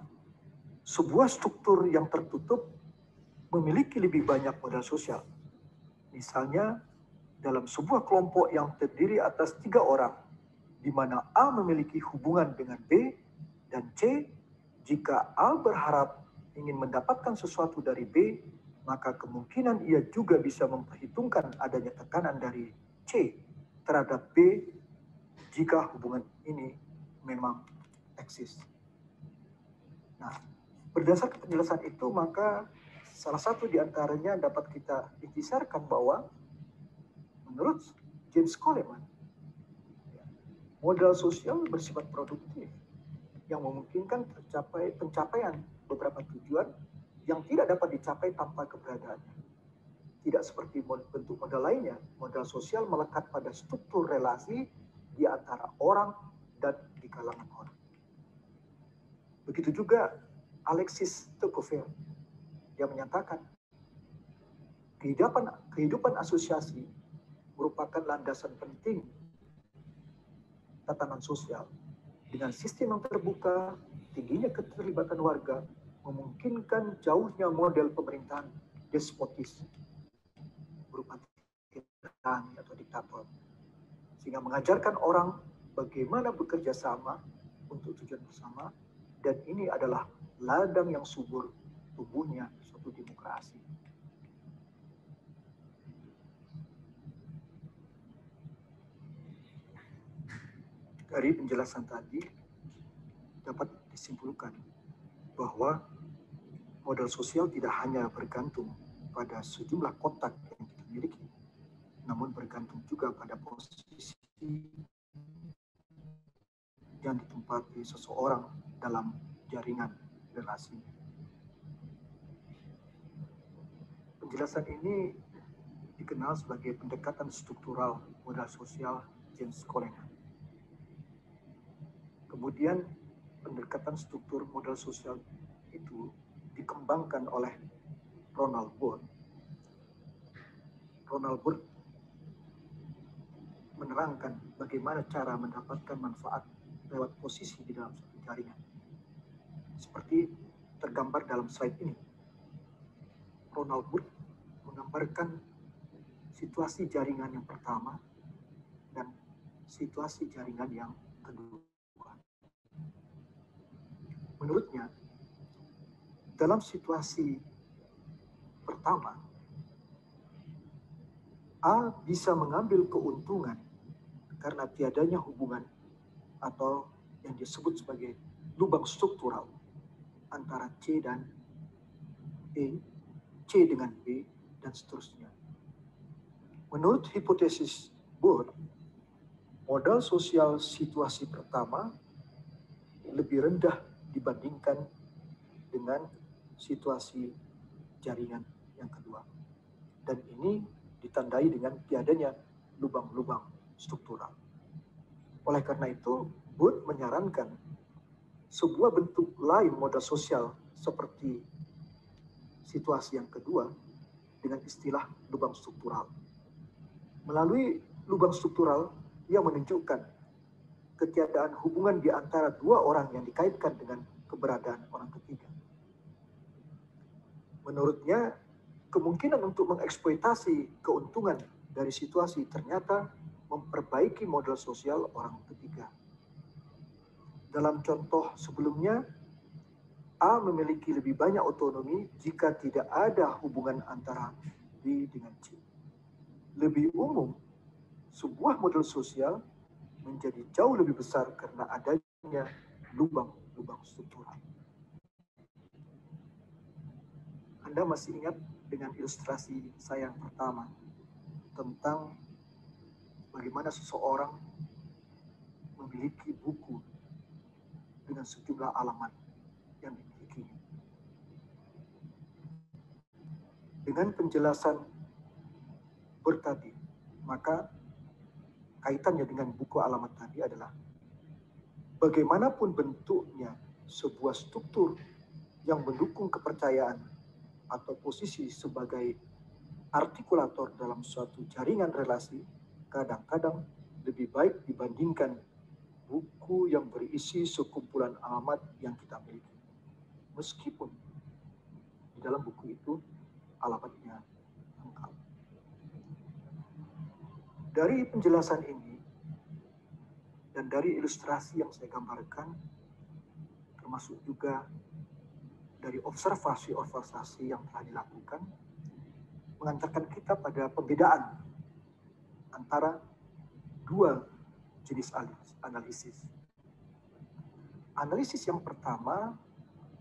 sebuah struktur yang tertutup memiliki lebih banyak modal sosial. Misalnya, dalam sebuah kelompok yang terdiri atas 3 orang, di mana A memiliki hubungan dengan B dan C, jika A berharap ingin mendapatkan sesuatu dari B, maka kemungkinan ia juga bisa memperhitungkan adanya tekanan dari C terhadap B jika hubungan ini memang eksis. Nah, berdasarkan penjelasan itu, maka salah satu di antaranya dapat kita intisarkan bahwa menurut James Goleman, modal sosial bersifat produktif yang memungkinkan pencapaian beberapa tujuan yang tidak dapat dicapai tanpa keberadaannya. Tidak seperti bentuk modal lainnya, modal sosial melekat pada struktur relasi di antara orang dan di kalangan orang. Begitu juga Alexis Tocqueville. Dia menyatakan kehidupan asosiasi merupakan landasan penting tatanan sosial. Dengan sistem yang terbuka, tingginya keterlibatan warga memungkinkan jauhnya model pemerintahan despotis berupa tirani atau diktator, sehingga mengajarkan orang bagaimana bekerja sama untuk tujuan bersama, dan ini adalah ladang yang subur tumbuhnya suatu demokrasi. Dari penjelasan tadi dapat disimpulkan bahwa modal sosial tidak hanya bergantung pada sejumlah kotak yang kita miliki, namun bergantung juga pada posisi yang ditempati seseorang dalam jaringan relasi. Penjelasan ini dikenal sebagai pendekatan struktural modal sosial James Collingham. Kemudian pendekatan struktur modal sosial itu dikembangkan oleh Ronald Bohr. Ronald Bohr menerangkan bagaimana cara mendapatkan manfaat lewat posisi di dalam suatu jaringan. Seperti tergambar dalam slide ini. Ronald Bohr menggambarkan situasi jaringan yang pertama dan situasi jaringan yang kedua. Menurutnya, dalam situasi pertama, A bisa mengambil keuntungan karena tiadanya hubungan atau yang disebut sebagai lubang struktural antara C dan E, C dengan B, dan seterusnya. Menurut hipotesis Bohr, modal sosial situasi pertama lebih rendah dibandingkan dengan situasi jaringan yang kedua. Dan ini ditandai dengan tiadanya lubang-lubang struktural. Oleh karena itu, Bohr menyarankan sebuah bentuk lain modal sosial seperti situasi yang kedua dengan istilah lubang struktural. Melalui lubang struktural, ia menunjukkan ketiadaan hubungan di antara dua orang yang dikaitkan dengan keberadaan orang ketiga. Menurutnya, kemungkinan untuk mengeksploitasi keuntungan dari situasi ternyata memperbaiki modal sosial orang ketiga. Dalam contoh sebelumnya, A memiliki lebih banyak otonomi jika tidak ada hubungan antara B dengan C. Lebih umum, sebuah modal sosial menjadi jauh lebih besar karena adanya lubang-lubang struktural. Anda masih ingat dengan ilustrasi saya yang pertama tentang bagaimana seseorang memiliki buku dengan sejumlah alamat yang dimilikinya. Dengan penjelasan bertadi, maka kaitannya dengan buku alamat tadi adalah bagaimanapun bentuknya sebuah struktur yang mendukung kepercayaan atau posisi sebagai artikulator dalam suatu jaringan relasi kadang-kadang lebih baik dibandingkan buku yang berisi sekumpulan alamat yang kita miliki. Meskipun di dalam buku itu alamatnya lengkap. Dari penjelasan ini dan dari ilustrasi yang saya gambarkan, termasuk juga dari observasi-observasi yang telah dilakukan, mengantarkan kita pada pembedaan antara dua jenis analisis. Analisis yang pertama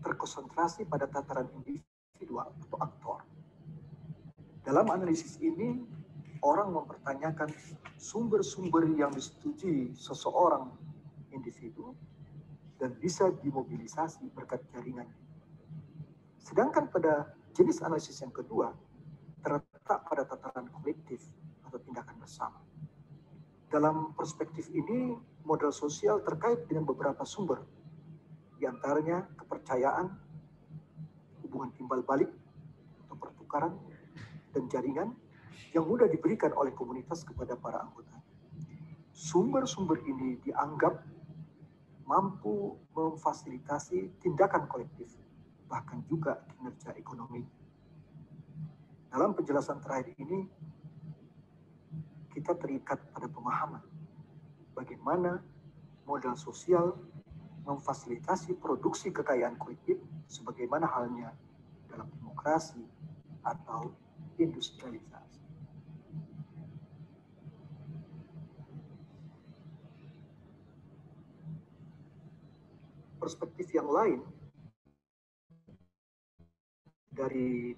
terkonsentrasi pada tataran individual atau aktor. Dalam analisis ini, orang mempertanyakan sumber-sumber yang disetujui seseorang individu dan bisa dimobilisasi berkat jaringan. Sedangkan pada jenis analisis yang kedua, terletak pada tataran kolektif atau tindakan bersama. Dalam perspektif ini, modal sosial terkait dengan beberapa sumber, di antaranya kepercayaan, hubungan timbal balik atau pertukaran dan jaringan yang mudah diberikan oleh komunitas kepada para anggota. Sumber-sumber ini dianggap mampu memfasilitasi tindakan kolektif, bahkan juga kinerja ekonomi. Dalam penjelasan terakhir ini, kita terikat pada pemahaman bagaimana modal sosial memfasilitasi produksi kekayaan kolektif sebagaimana halnya dalam demokrasi atau industrialisasi. Perspektif yang lain dari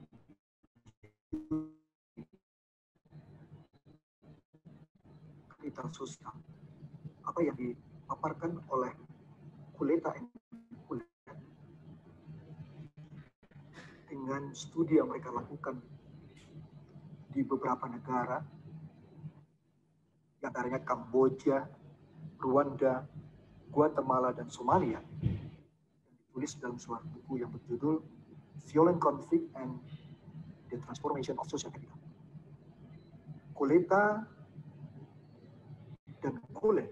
kapital sosial, apa yang dipaparkan oleh Kuleta dengan studi yang mereka lakukan di beberapa negara, yang antaranya Kamboja, Rwanda, Guatemala, dan Somalia, yang ditulis dalam sebuah buku yang berjudul Violent Conflict and the Transformation of Social Capital. Kuleta dan Kulen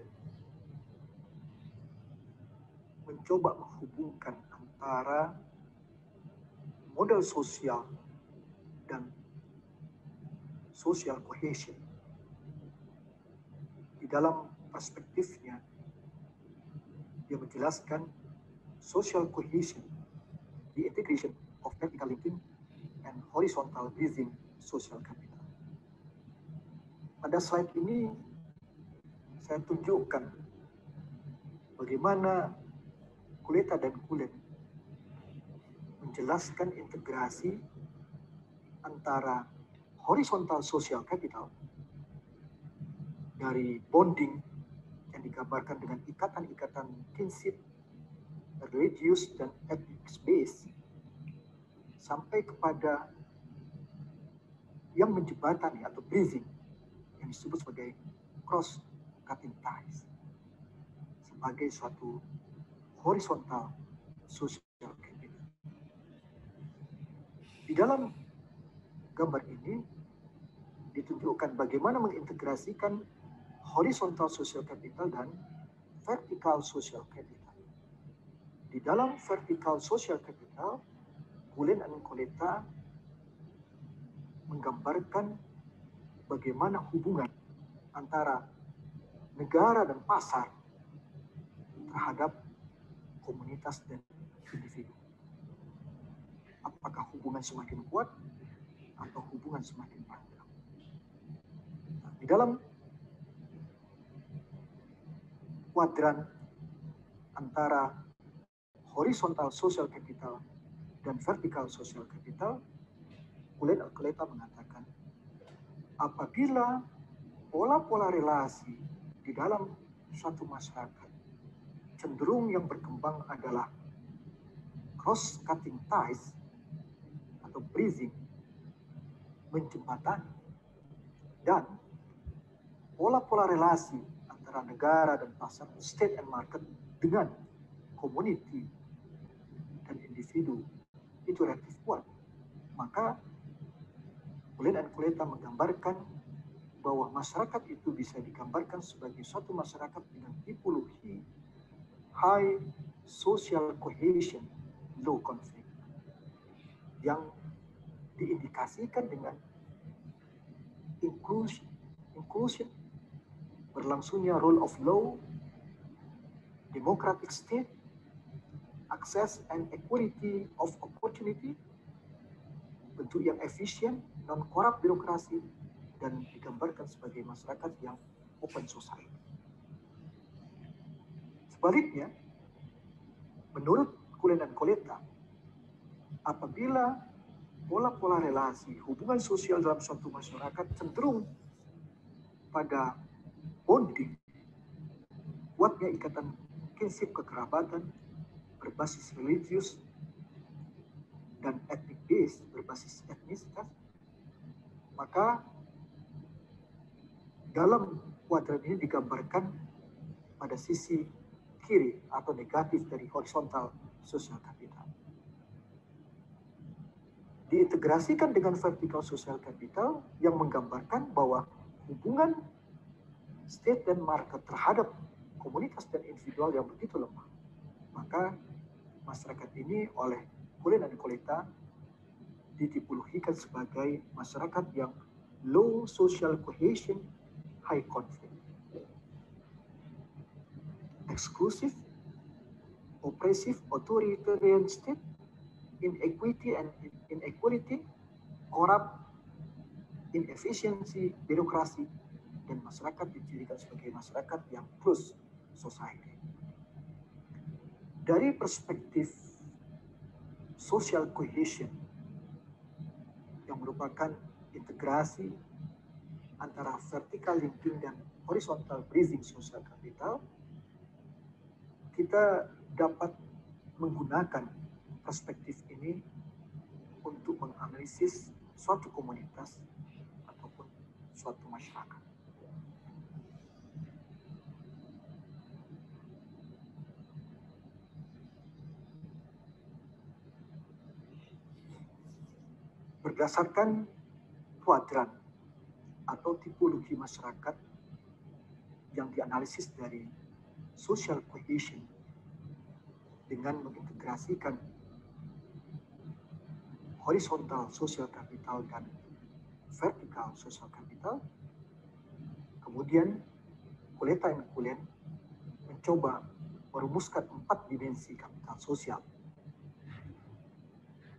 mencoba menghubungkan antara modal sosial dan social cohesion. Di dalam perspektifnya, dia menjelaskan social cohesion, the integration of vertical linking and horizontal breathing social capital. Pada slide ini, saya tunjukkan bagaimana Kuleta dan Kulen menjelaskan integrasi antara horizontal social capital dari bonding yang digambarkan dengan ikatan-ikatan kinship, religious dan ethnic base, sampai kepada yang menjembatani atau bridging yang disebut sebagai cross cutting ties sebagai suatu horizontal social capital. Di dalam gambar ini ditunjukkan bagaimana mengintegrasikan horizontal social capital dan vertical social capital. Di dalam vertical social capital, Kulen dan Kuleta menggambarkan bagaimana hubungan antara negara dan pasar terhadap komunitas dan individu. Apakah hubungan semakin kuat atau hubungan semakin panjang? Nah, di dalam kuadran antara horizontal social capital dan vertical social capital, Kulen dan Kuleta mengatakan, apabila pola-pola relasi di dalam suatu masyarakat cenderung yang berkembang adalah cross-cutting ties atau bridging, menjembatani, dan pola-pola relasi antara negara dan pasar, state and market, dengan community dan individu itu relatif kuat, maka Kulen dan Kuleta menggambarkan bahwa masyarakat itu bisa digambarkan sebagai suatu masyarakat dengan tipologi high social cohesion, low conflict, yang diindikasikan dengan inclusion, berlangsungnya rule of law, democratic state, access and equality of opportunity, bentuk yang efisien, non-korup birokrasi, dan digambarkan sebagai masyarakat yang open society. Sebaliknya, menurut Kulen dan Kuleta, apabila pola-pola relasi, hubungan sosial dalam suatu masyarakat cenderung pada bonding, kuatnya ikatan kinship kekerabatan berbasis religius dan ethnic base berbasis etnisitas, maka dalam kuadran ini digambarkan pada sisi kiri atau negatif dari horizontal social capital. diintegrasikan dengan vertikal social capital yang menggambarkan bahwa hubungan state dan market terhadap komunitas dan individual yang begitu lemah. Maka masyarakat ini oleh Kulen dan Koleta ditipologikan sebagai masyarakat yang low social cohesion, high conflict, exclusive, oppressive, authoritarian state, inequity and inequality, corrupt, inefficiency, birokrasi, dan masyarakat dijadikan sebagai masyarakat yang closed society. Dari perspektif social cohesion yang merupakan integrasi antara vertical linking dan horizontal bridging social capital, kita dapat menggunakan perspektif ini untuk menganalisis suatu komunitas ataupun suatu masyarakat. Berdasarkan kuadran atau tipologi masyarakat yang dianalisis dari social cohesion dengan mengintegrasikan horizontal social capital dan vertical social capital, kemudian Koleta dan Kulen mencoba merumuskan 4 dimensi kapital sosial.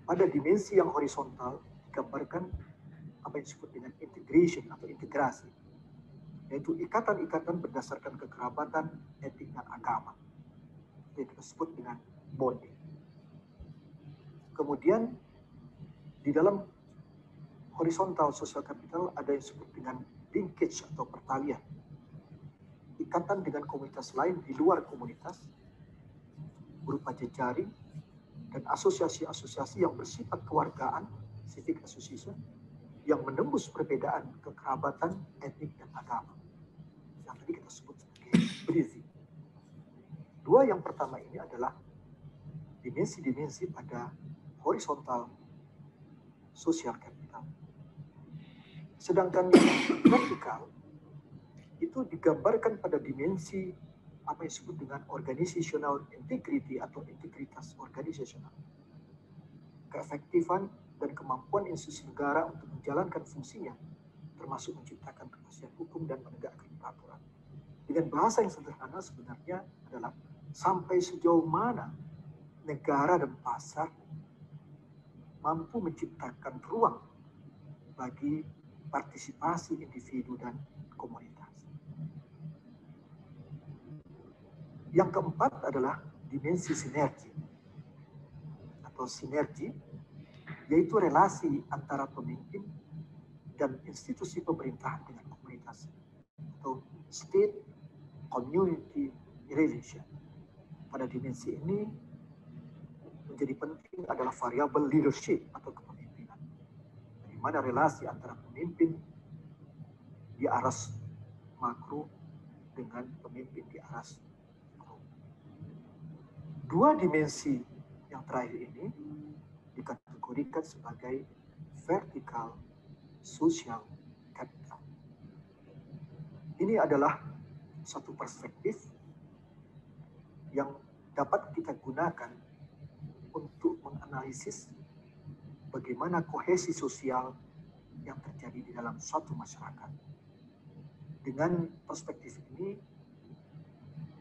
Pada dimensi yang horizontal digambarkan apa yang disebut dengan integration atau integrasi, yaitu ikatan-ikatan berdasarkan kekerabatan, etik, dan agama. Itu yang kita sebut dengan bonding. Kemudian di dalam horizontal social capital ada yang disebut dengan linkage atau pertalian. Ikatan dengan komunitas lain di luar komunitas berupa jejaring dan asosiasi-asosiasi yang bersifat kewargaan, civic association, yang menembus perbedaan kekerabatan, etnik, dan agama. Yang tadi kita sebut sebagai bridging. Dua yang pertama ini adalah dimensi-dimensi pada horizontal social capital. Sedangkan yang vertikal itu digambarkan pada dimensi apa yang disebut dengan organizational integrity atau integritas organisasional. Keefektifan dan kemampuan institusi negara untuk menjalankan fungsinya, termasuk menciptakan kepastian hukum dan menegakkan peraturan. Dengan bahasa yang sederhana sebenarnya adalah sampai sejauh mana negara dan pasar mampu menciptakan ruang bagi partisipasi individu dan komunitas. Yang keempat adalah dimensi sinergi atau sinergi, yaitu relasi antara pemimpin dan institusi pemerintahan dengan komunitas atau state community relation. Pada dimensi ini menjadi penting adalah variabel leadership atau kepemimpinan, di mana relasi antara pemimpin di aras makro dengan pemimpin di aras mikro. Dua dimensi yang terakhir ini dikategorikan sebagai vertical social capital. Ini adalah satu perspektif yang dapat kita gunakan untuk menganalisis bagaimana kohesi sosial yang terjadi di dalam suatu masyarakat. Dengan perspektif ini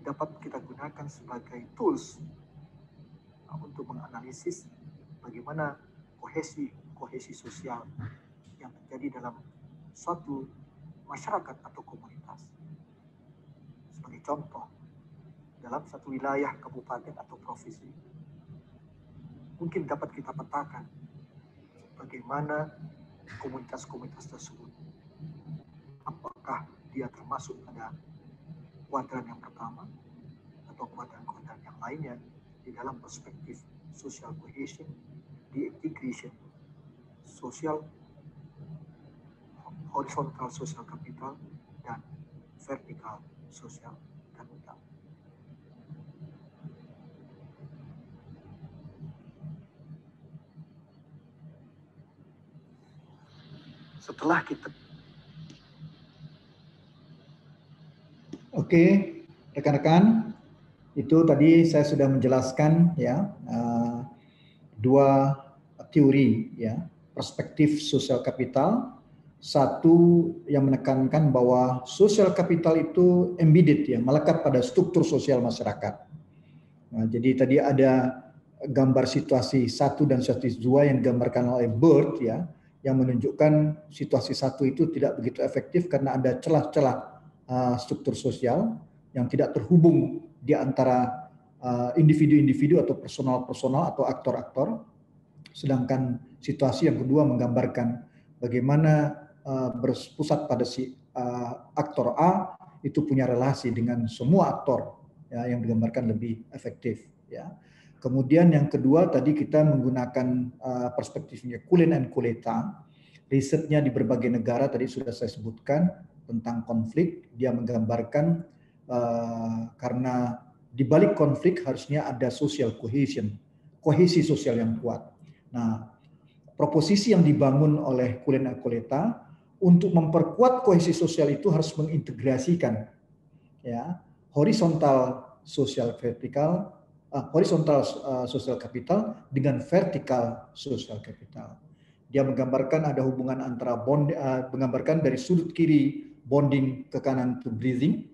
dapat kita gunakan sebagai tools untuk menganalisis bagaimana kohesi sosial yang terjadi dalam suatu masyarakat atau komunitas. Sebagai contoh, dalam satu wilayah, kabupaten atau provinsi, mungkin dapat kita petakan bagaimana komunitas-komunitas tersebut. Apakah dia termasuk pada kuadran yang pertama atau kuadran-kuadran yang lainnya di dalam perspektif social cohesion, di integration, social, horizontal social capital, dan vertical social capital. setelah kita. Oke, rekan-rekan, itu tadi saya sudah menjelaskan ya dua teori ya, perspektif sosial kapital. Satu yang menekankan bahwa sosial kapital itu embedded ya, melekat pada struktur sosial masyarakat. Nah, jadi tadi ada gambar situasi 1 dan situasi 2 yang digambarkan oleh Bird ya, yang menunjukkan situasi 1 itu tidak begitu efektif karena ada celah-celah struktur sosial yang tidak terhubung di antara individu-individu atau personal-personal atau aktor-aktor. Sedangkan situasi yang kedua menggambarkan bagaimana berpusat pada si aktor A itu punya relasi dengan semua aktor ya, yang digambarkan lebih efektif ya. Kemudian yang kedua tadi kita menggunakan perspektifnya Cullen and Coletta. Risetnya di berbagai negara tadi sudah saya sebutkan tentang konflik. Dia menggambarkan karena di balik konflik harusnya ada social cohesion, kohesi sosial yang kuat. Nah, proposisi yang dibangun oleh Cullen and Coletta untuk memperkuat kohesi sosial itu harus mengintegrasikan ya horizontal sosial vertikal, horizontal sosial kapital dengan vertikal sosial kapital. Dia menggambarkan ada hubungan antara menggambarkan dari sudut kiri bonding ke kanan itu breathing.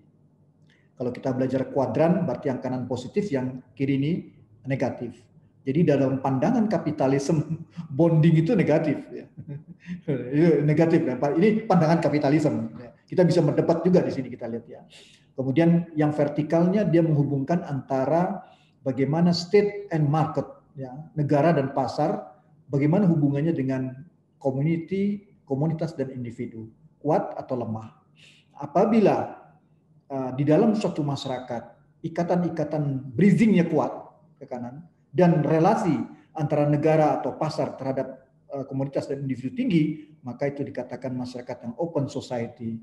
Kalau kita belajar kuadran berarti yang kanan positif, yang kiri ini negatif. Jadi dalam pandangan kapitalisme bonding itu negatif ya. Negatif. Ini pandangan kapitalisme. Kita bisa berdebat juga di sini kita lihat ya. Kemudian yang vertikalnya dia menghubungkan antara bagaimana state and market ya, negara dan pasar, bagaimana hubungannya dengan community, komunitas dan individu, kuat atau lemah. Apabila di dalam suatu masyarakat ikatan-ikatan breathing-nya kuat ke kanan dan relasi antara negara atau pasar terhadap komunitas dan individu tinggi, maka itu dikatakan masyarakat yang open society.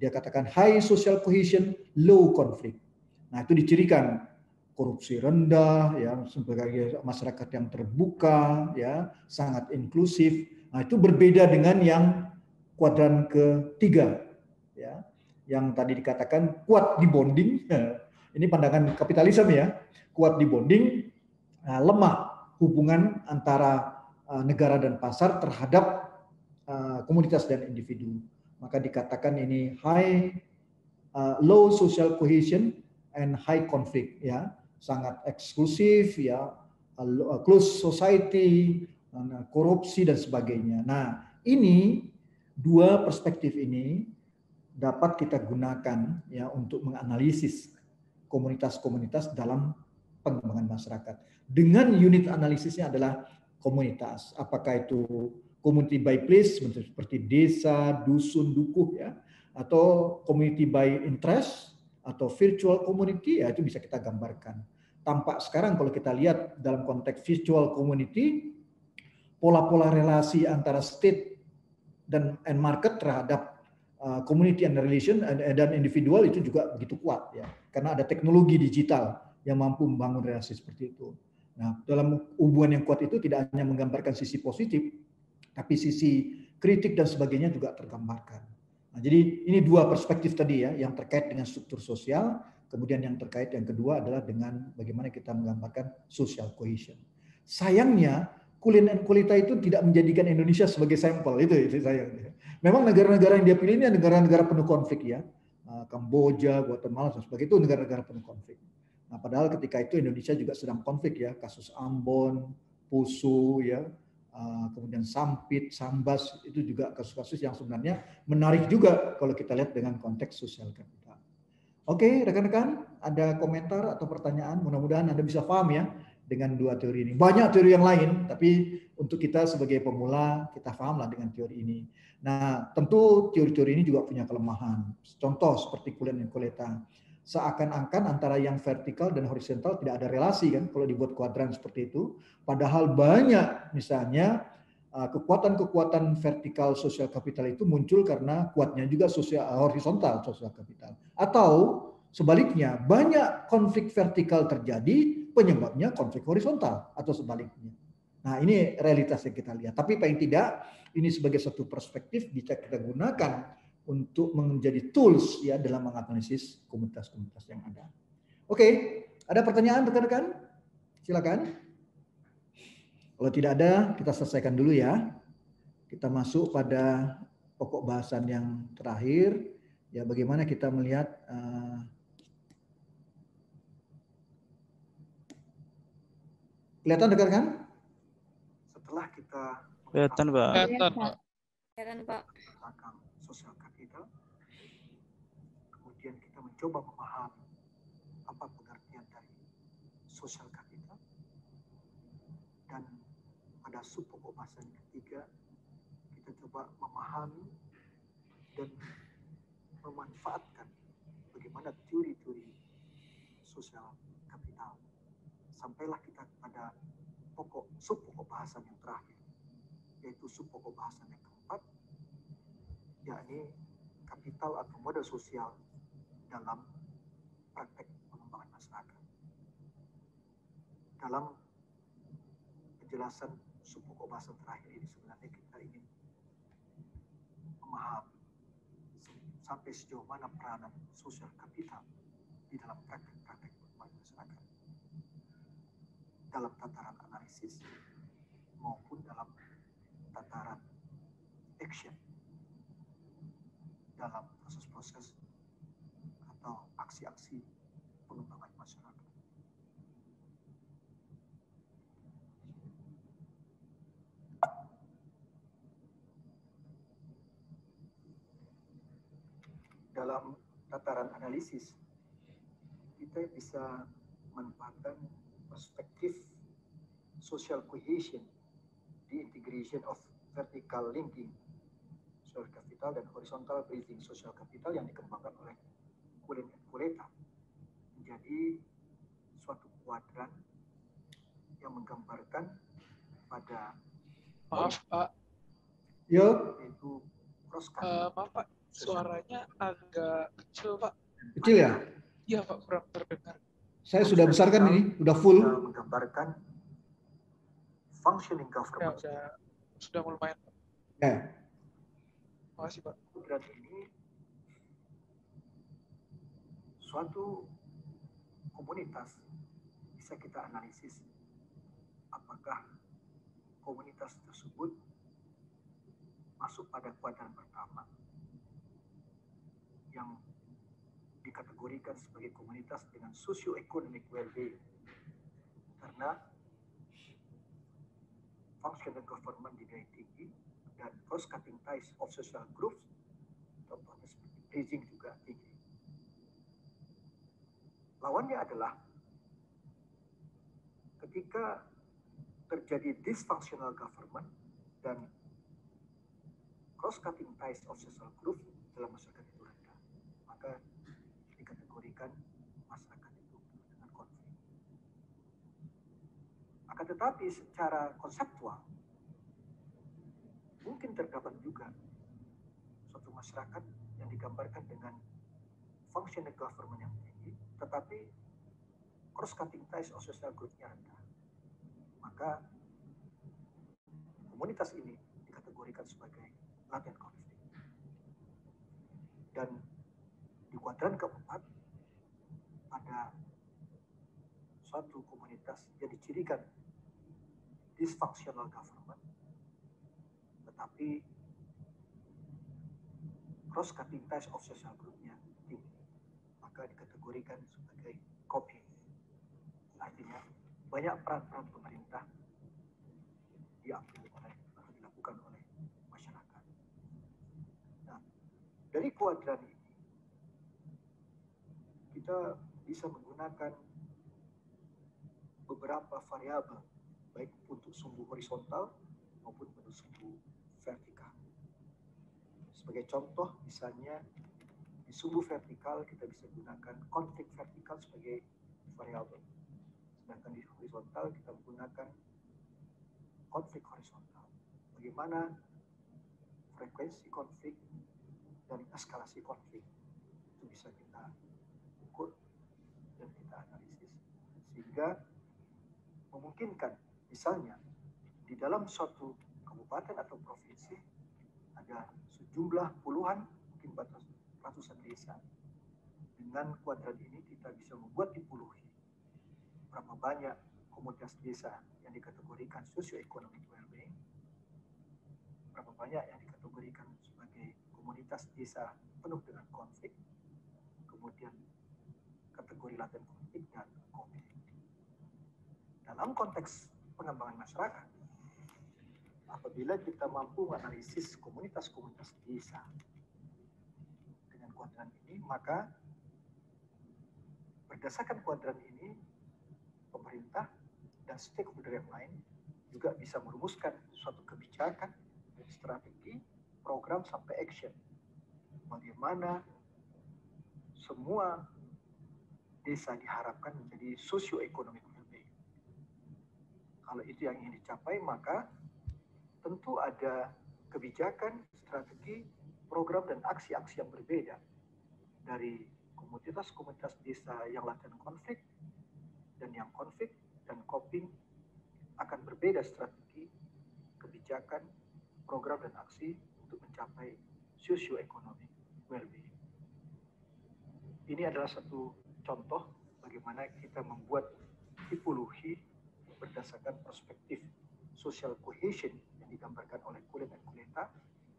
Dia katakan high social cohesion, low conflict. Nah, itu dicirikan korupsi rendah, ya, sebagai masyarakat yang terbuka, ya, sangat inklusif. Nah, itu berbeda dengan yang kuadran ketiga, ya, yang tadi dikatakan kuat di bonding. Ini pandangan kapitalisme ya, kuat di bonding, lemah hubungan antara negara dan pasar terhadap komunitas dan individu. Maka dikatakan ini low social cohesion and high conflict ya, sangat eksklusif ya, close society, korupsi dan sebagainya. Nah, ini dua perspektif ini dapat kita gunakan ya untuk menganalisis komunitas-komunitas dalam pengembangan masyarakat. Dengan unit analisisnya adalah komunitas. Apakah itu community by place seperti desa, dusun, dukuh ya, atau community by interest atau virtual community, ya itu bisa kita gambarkan. Tampak sekarang kalau kita lihat dalam konteks virtual community, pola-pola relasi antara state dan market terhadap community and relation dan individual itu juga begitu kuat ya, karena ada teknologi digital yang mampu membangun relasi seperti itu. Nah, dalam hubungan yang kuat itu tidak hanya menggambarkan sisi positif, tapi sisi kritik dan sebagainya juga tergambarkan. Nah, jadi ini dua perspektif tadi ya, yang terkait dengan struktur sosial, kemudian yang terkait yang kedua adalah dengan bagaimana kita menggambarkan social cohesion. Sayangnya, Cullen and Coletta itu tidak menjadikan Indonesia sebagai sampel, itu sayangnya. Memang negara-negara yang dia pilih ini negara-negara penuh konflik ya, Kamboja, Guatemala dan sebagainya, itu negara-negara penuh konflik. Nah, padahal ketika itu Indonesia juga sedang konflik ya, kasus Ambon, Poso ya, kemudian Sampit, Sambas, itu juga kasus-kasus yang sebenarnya menarik juga kalau kita lihat dengan konteks sosial kapital. Oke, rekan-rekan, ada komentar atau pertanyaan? Mudah-mudahan Anda bisa paham ya dengan dua teori ini. Banyak teori yang lain, tapi untuk kita sebagai pemula, kita pahamlah dengan teori ini. Nah, tentu teori-teori ini juga punya kelemahan. Contoh seperti Cullen and Coletta. Seakan-akan antara yang vertikal dan horizontal tidak ada relasi kan kalau dibuat kuadran seperti itu. Padahal banyak misalnya kekuatan-kekuatan vertikal sosial kapital itu muncul karena kuatnya juga horizontal sosial kapital. Atau sebaliknya, banyak konflik vertikal terjadi penyebabnya konflik horizontal atau sebaliknya. Nah, ini realitas yang kita lihat. Tapi paling tidak ini sebagai satu perspektif bisa kita gunakan untuk menjadi tools ya dalam menganalisis komunitas-komunitas yang ada. Oke, ada pertanyaan rekan-rekan? Silakan. Kalau tidak ada, kita selesaikan dulu ya. Kita masuk pada pokok bahasan yang terakhir. Ya, bagaimana kita melihat kelihatan rekan-rekan? Setelah kita Kelihatan, Pak. Kelihatan, Pak. tentang sosial kapital, kemudian kita mencoba memahami apa pengertian dari sosial kapital, dan pada sub pokok bahasan ketiga kita coba memahami dan memanfaatkan bagaimana teori-teori sosial kapital. Sampailah kita pada sub pokok bahasan yang terakhir, yaitu sub pokok bahasan yang keempat, yakni kapital atau modal sosial dalam praktek pengembangan masyarakat. Dalam penjelasan sub pokok bahasan terakhir ini sebenarnya kita ingin memahami sampai sejauh mana peranan sosial kapital di dalam praktek-praktek pengembangan masyarakat, dalam tataran analisis maupun dalam tataran action, dalam proses-proses atau aksi-aksi pengembangan masyarakat. Dalam tataran analisis, kita bisa memanfaatkan perspektif social cohesion, the integration of vertical linking social capital dan horizontal bridging social capital yang dikembangkan oleh Cullen and Coletta menjadi suatu kuadran yang menggambarkan pada Maaf, Pak. yaitu cross Maaf, Pak. Suaranya agak kecil, Pak. Kecil ya? Iya, Pak. Kurang terdengar. Saya sudah besarkan ini, udah full. Menggambarkan functioning government. Ya, sudah lumayan, Pak. Ya. Makasih, Pak. Kuadran ini suatu komunitas bisa kita analisis apakah komunitas tersebut masuk pada kuadran pertama yang dikategorikan sebagai komunitas dengan socio-economic well-being, karena functional government dinilai tinggi dan cross-cutting ties of social groups, contohnya seperti bridging juga tinggi. Lawannya adalah ketika terjadi dysfunctional government dan cross-cutting ties of social groups dalam masyarakat itu rendah, maka dikategorikan masyarakat itu dengan konflik. Akan tetapi secara konseptual mungkin terdapat juga suatu masyarakat yang digambarkan dengan functional government yang tinggi, tetapi cross-cutting ties of social group-nya rendah. Maka komunitas ini dikategorikan sebagai latent konflik. Dan di kuadran keempat, ada suatu komunitas yang dicirikan dysfunctional government, tetapi cross-cutting ties of social group-nya tinggi, maka dikategorikan sebagai coping. Artinya banyak peran-peran pemerintah diambil oleh atau dilakukan oleh masyarakat. Nah, dari kuadran ini kita bisa menggunakan beberapa variabel, baik untuk sumbu horizontal maupun untuk sumbu vertikal. Sebagai contoh, misalnya di sumbu vertikal kita bisa gunakan konflik vertikal sebagai variabel. Sedangkan di horizontal kita menggunakan konflik horizontal. Bagaimana frekuensi konflik dan eskalasi konflik itu bisa kita ukur dan kita analisis, sehingga memungkinkan misalnya di dalam suatu kabupaten atau provinsi ada sejumlah puluhan, mungkin ratusan desa. Dengan kuadran ini kita bisa membuat di Puluhi berapa banyak komunitas desa yang dikategorikan socio-economic well-being, berapa banyak yang dikategorikan sebagai komunitas desa penuh dengan konflik, kemudian kategori laten konflik dan konflik. Dalam konteks pengembangan masyarakat, apabila kita mampu menganalisis komunitas-komunitas desa dengan kuadran ini, maka berdasarkan kuadran ini, pemerintah dan stakeholder yang lain juga bisa merumuskan suatu kebijakan, strategi, program sampai action. Bagaimana semua desa diharapkan menjadi socio-economic well-being. Kalau itu yang ingin dicapai, maka tentu ada kebijakan, strategi, program, dan aksi-aksi yang berbeda dari komunitas-komunitas desa yang laten konflik dan yang konflik dan coping akan berbeda strategi, kebijakan, program, dan aksi untuk mencapai socio-economic well-being. Ini adalah satu contoh bagaimana kita membuat Puluhi berdasarkan perspektif social cohesion yang digambarkan oleh Kulen dan Kuleta,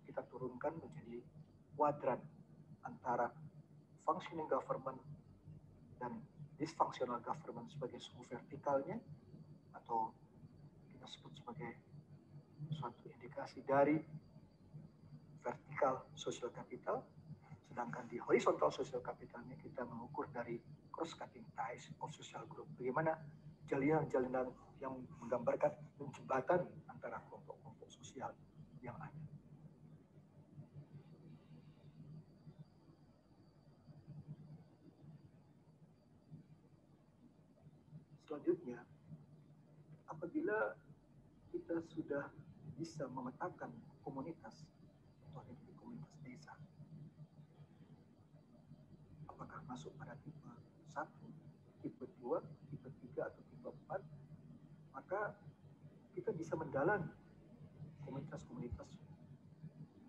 kita turunkan menjadi kuadran antara functioning government dan dysfunctional government sebagai suku vertikalnya, atau kita sebut sebagai suatu indikasi dari vertikal social capital, sedangkan di horizontal social capitalnya kita mengukur dari cross-cutting ties of social group. Bagaimana jalinan-jalinan yang menggambarkan jembatan antara kelompok-kelompok sosial yang ada. Selanjutnya, apabila kita sudah bisa memetakan komunitas atau komunitas desa, apakah masuk pada tipe 1, tipe 2, tipe 3, atau tipe 4, maka kita bisa mendalami komunitas-komunitas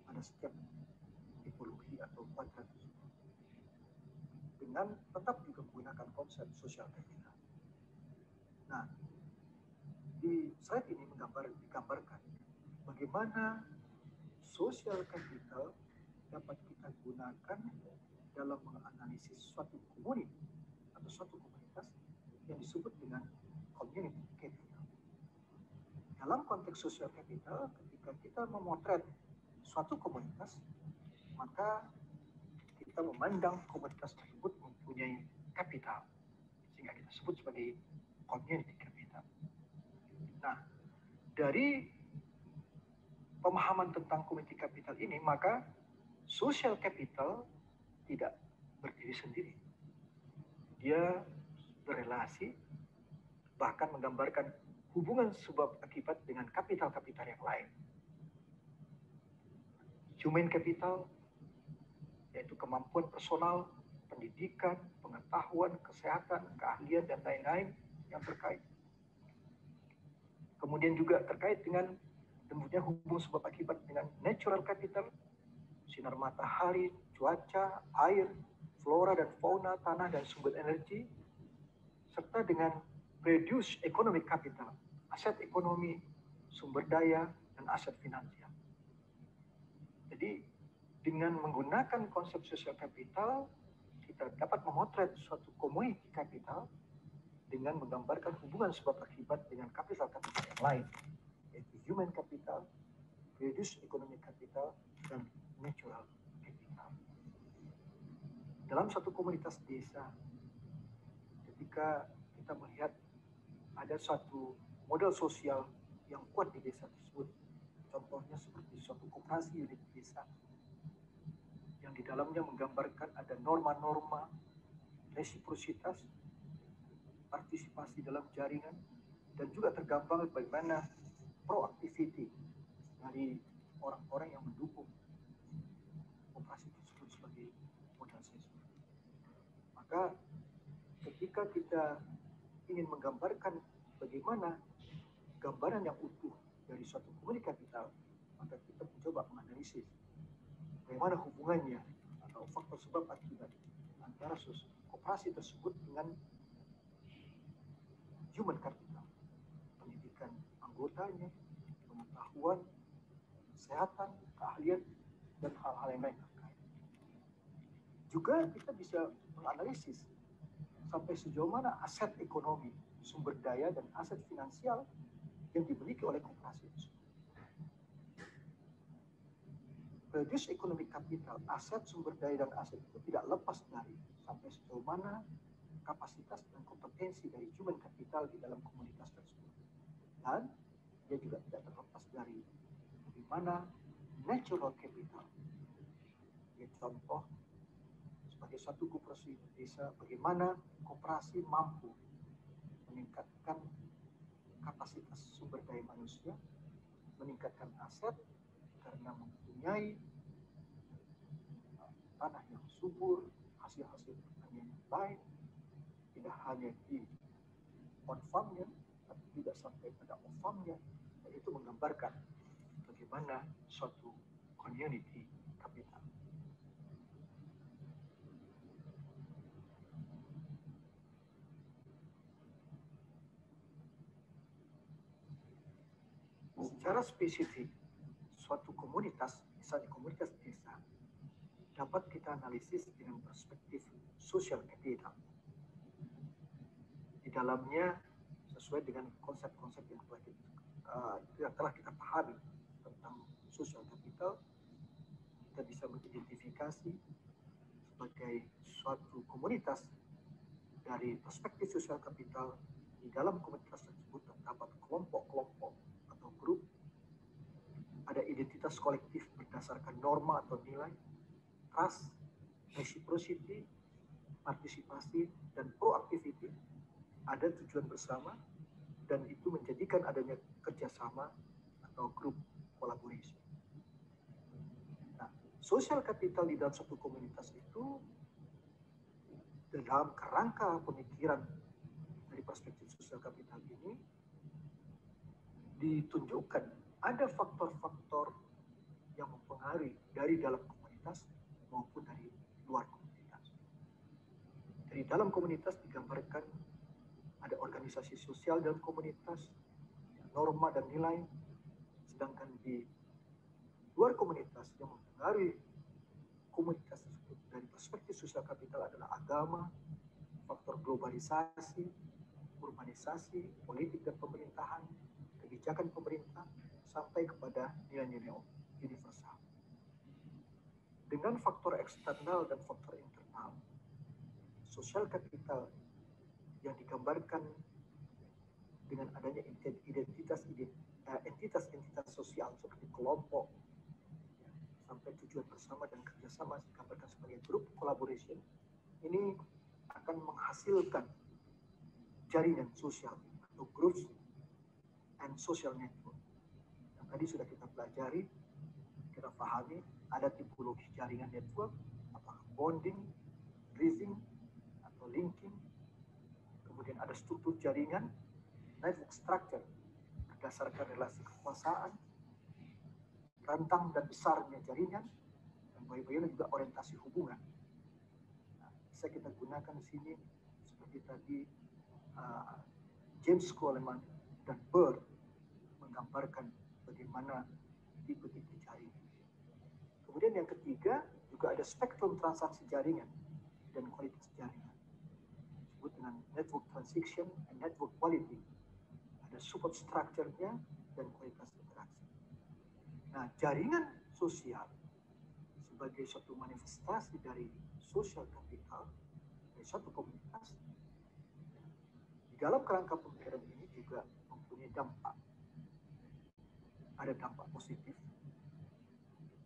pada setiap tipologi atau kuadran dengan tetap juga menggunakan konsep social capital. Nah, di slide ini digambarkan bagaimana social capital dapat kita gunakan dalam menganalisis suatu community atau suatu komunitas yang disebut dengan community capital. Dalam konteks social capital, ketika kita memotret suatu komunitas, maka kita memandang komunitas tersebut mempunyai kapital, sehingga kita sebut sebagai community capital. Nah, dari pemahaman tentang community capital ini, maka social capital tidak berdiri sendiri. Dia berelasi, bahkan menggambarkan hubungan sebab akibat dengan kapital-kapital yang lain. Human capital, yaitu kemampuan personal, pendidikan, pengetahuan, kesehatan, keahlian, dan lain-lain yang terkait. Kemudian juga terkait dengan tentunya hubungan sebab akibat dengan natural capital, sinar matahari, cuaca, air, flora dan fauna, tanah dan sumber energi, serta dengan reduce economic capital, aset ekonomi, sumber daya, dan aset finansial. Jadi dengan menggunakan konsep social capital, kita dapat memotret suatu community capital dengan menggambarkan hubungan sebab akibat dengan kapital-kapital yang lain, yaitu human capital, reduce economic capital, dan natural capital. Dalam satu komunitas desa, ketika kita melihat ada suatu model sosial yang kuat di desa tersebut, contohnya seperti suatu koperasi unit desa yang di dalamnya menggambarkan ada norma-norma, resiprositas, partisipasi dalam jaringan, dan juga tergambar bagaimana proactivity dari orang-orang yang mendukung operasi tersebut sebagai modal siswa. Maka ketika kita ingin menggambarkan bagaimana gambaran yang utuh dari suatu komoditi kapital, maka kita mencoba menganalisis bagaimana hubungannya atau faktor sebab akibat antara koperasi tersebut dengan human capital, pendidikan anggotanya, pengetahuan, kesehatan, keahlian, dan hal-hal yang lain terkait. Juga kita bisa menganalisis sampai sejauh mana aset ekonomi, sumber daya, dan aset finansial yang dimiliki oleh koperasi tersebut. Produce economic capital, aset, sumber daya, dan aset itu tidak lepas dari sampai sejauh mana kapasitas dan kompetensi dari human capital di dalam komunitas tersebut. Dan dia juga tidak terlepas dari bagaimana natural capital. Ya, contoh, sebagai satu koperasi desa, bagaimana koperasi mampu meningkatkan kapasitas sumber daya manusia, meningkatkan aset karena mempunyai tanah yang subur, hasil-hasil pertanian yang baik, tidak hanya di on-farmnya, tapi juga sampai pada off-farmnya, dan itu menggambarkan bagaimana suatu community capital. Secara spesifik, suatu komunitas, misalnya komunitas desa, dapat kita analisis dengan perspektif social capital. Di dalamnya sesuai dengan konsep-konsep yang telah kita pahami tentang social capital, kita bisa mengidentifikasi sebagai suatu komunitas dari perspektif social capital. Di dalam komunitas tersebut terdapat kelompok-kelompok atau grup, ada identitas kolektif berdasarkan norma atau nilai, trust, reciprocity, partisipasi, dan proactivity, ada tujuan bersama, dan itu menjadikan adanya kerjasama atau group collaboration. Nah, social capital di dalam suatu komunitas itu dalam kerangka pemikiran dari perspektif social capital ini ditunjukkan ada faktor-faktor yang mempengaruhi dari dalam komunitas maupun dari luar komunitas. Dari dalam komunitas digambarkan ada organisasi sosial dalam komunitas, norma dan nilai, sedangkan di luar komunitas yang mempengaruhi komunitas tersebut dari perspektif sosial kapital adalah agama, faktor globalisasi, urbanisasi, politik dan pemerintahan, kebijakan pemerintah, sampai kepada nilai-nilai universal. Dengan faktor eksternal dan faktor internal, sosial kapital yang digambarkan dengan adanya entitas sosial seperti kelompok, sampai tujuan bersama dan kerjasama digambarkan sebagai group collaboration, ini akan menghasilkan jaringan sosial atau groups and social network. Yang tadi sudah kita pelajari, kita pahami ada tipologi jaringan network, apakah bonding, breathing, atau linking. Kemudian ada struktur jaringan, network structure, berdasarkan relasi kekuasaan, rentang dan besarnya jaringan, dan bagaimana juga orientasi hubungan. Nah, bisa kita gunakan di sini seperti tadi James Coleman dan Bird menggambarkan bagaimana tipe-tipe jaringan. Kemudian yang ketiga juga ada spektrum transaksi jaringan dan kualitas jaringan, disebut dengan network transaction and network quality. Ada support structure-nya dan kualitas interaksi. Nah, jaringan sosial sebagai suatu manifestasi dari social capital dari suatu komunitas, di dalam kerangka pemikiran ini juga mempunyai dampak. Ada dampak positif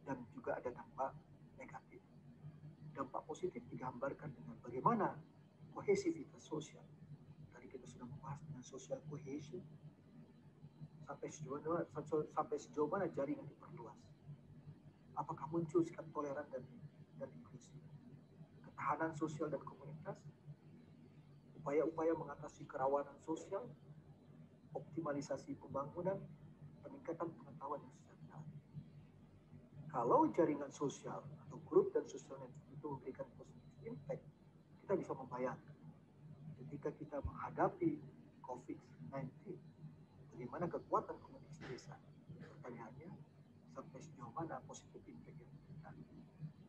dan juga ada dampak negatif. Dampak positif digambarkan dengan bagaimana kohesivitas sosial. Tadi kita sudah membahas dengan social cohesion. Sampai sejauh mana jaringan diperluas. Apakah muncul sikap toleran dan inklusi. Ketahanan sosial dan komunitas. Upaya-upaya mengatasi kerawanan sosial. Optimalisasi pembangunan. peningkatan pengetahuan yang sejahtera. Kalau jaringan sosial atau grup dan social network itu memberikan positif impact, kita bisa membayangkan ketika kita menghadapi COVID-19, bagaimana kekuatan komunitas desa. Pertanyaannya, sampai sejauh mana positif impact yang diberikan.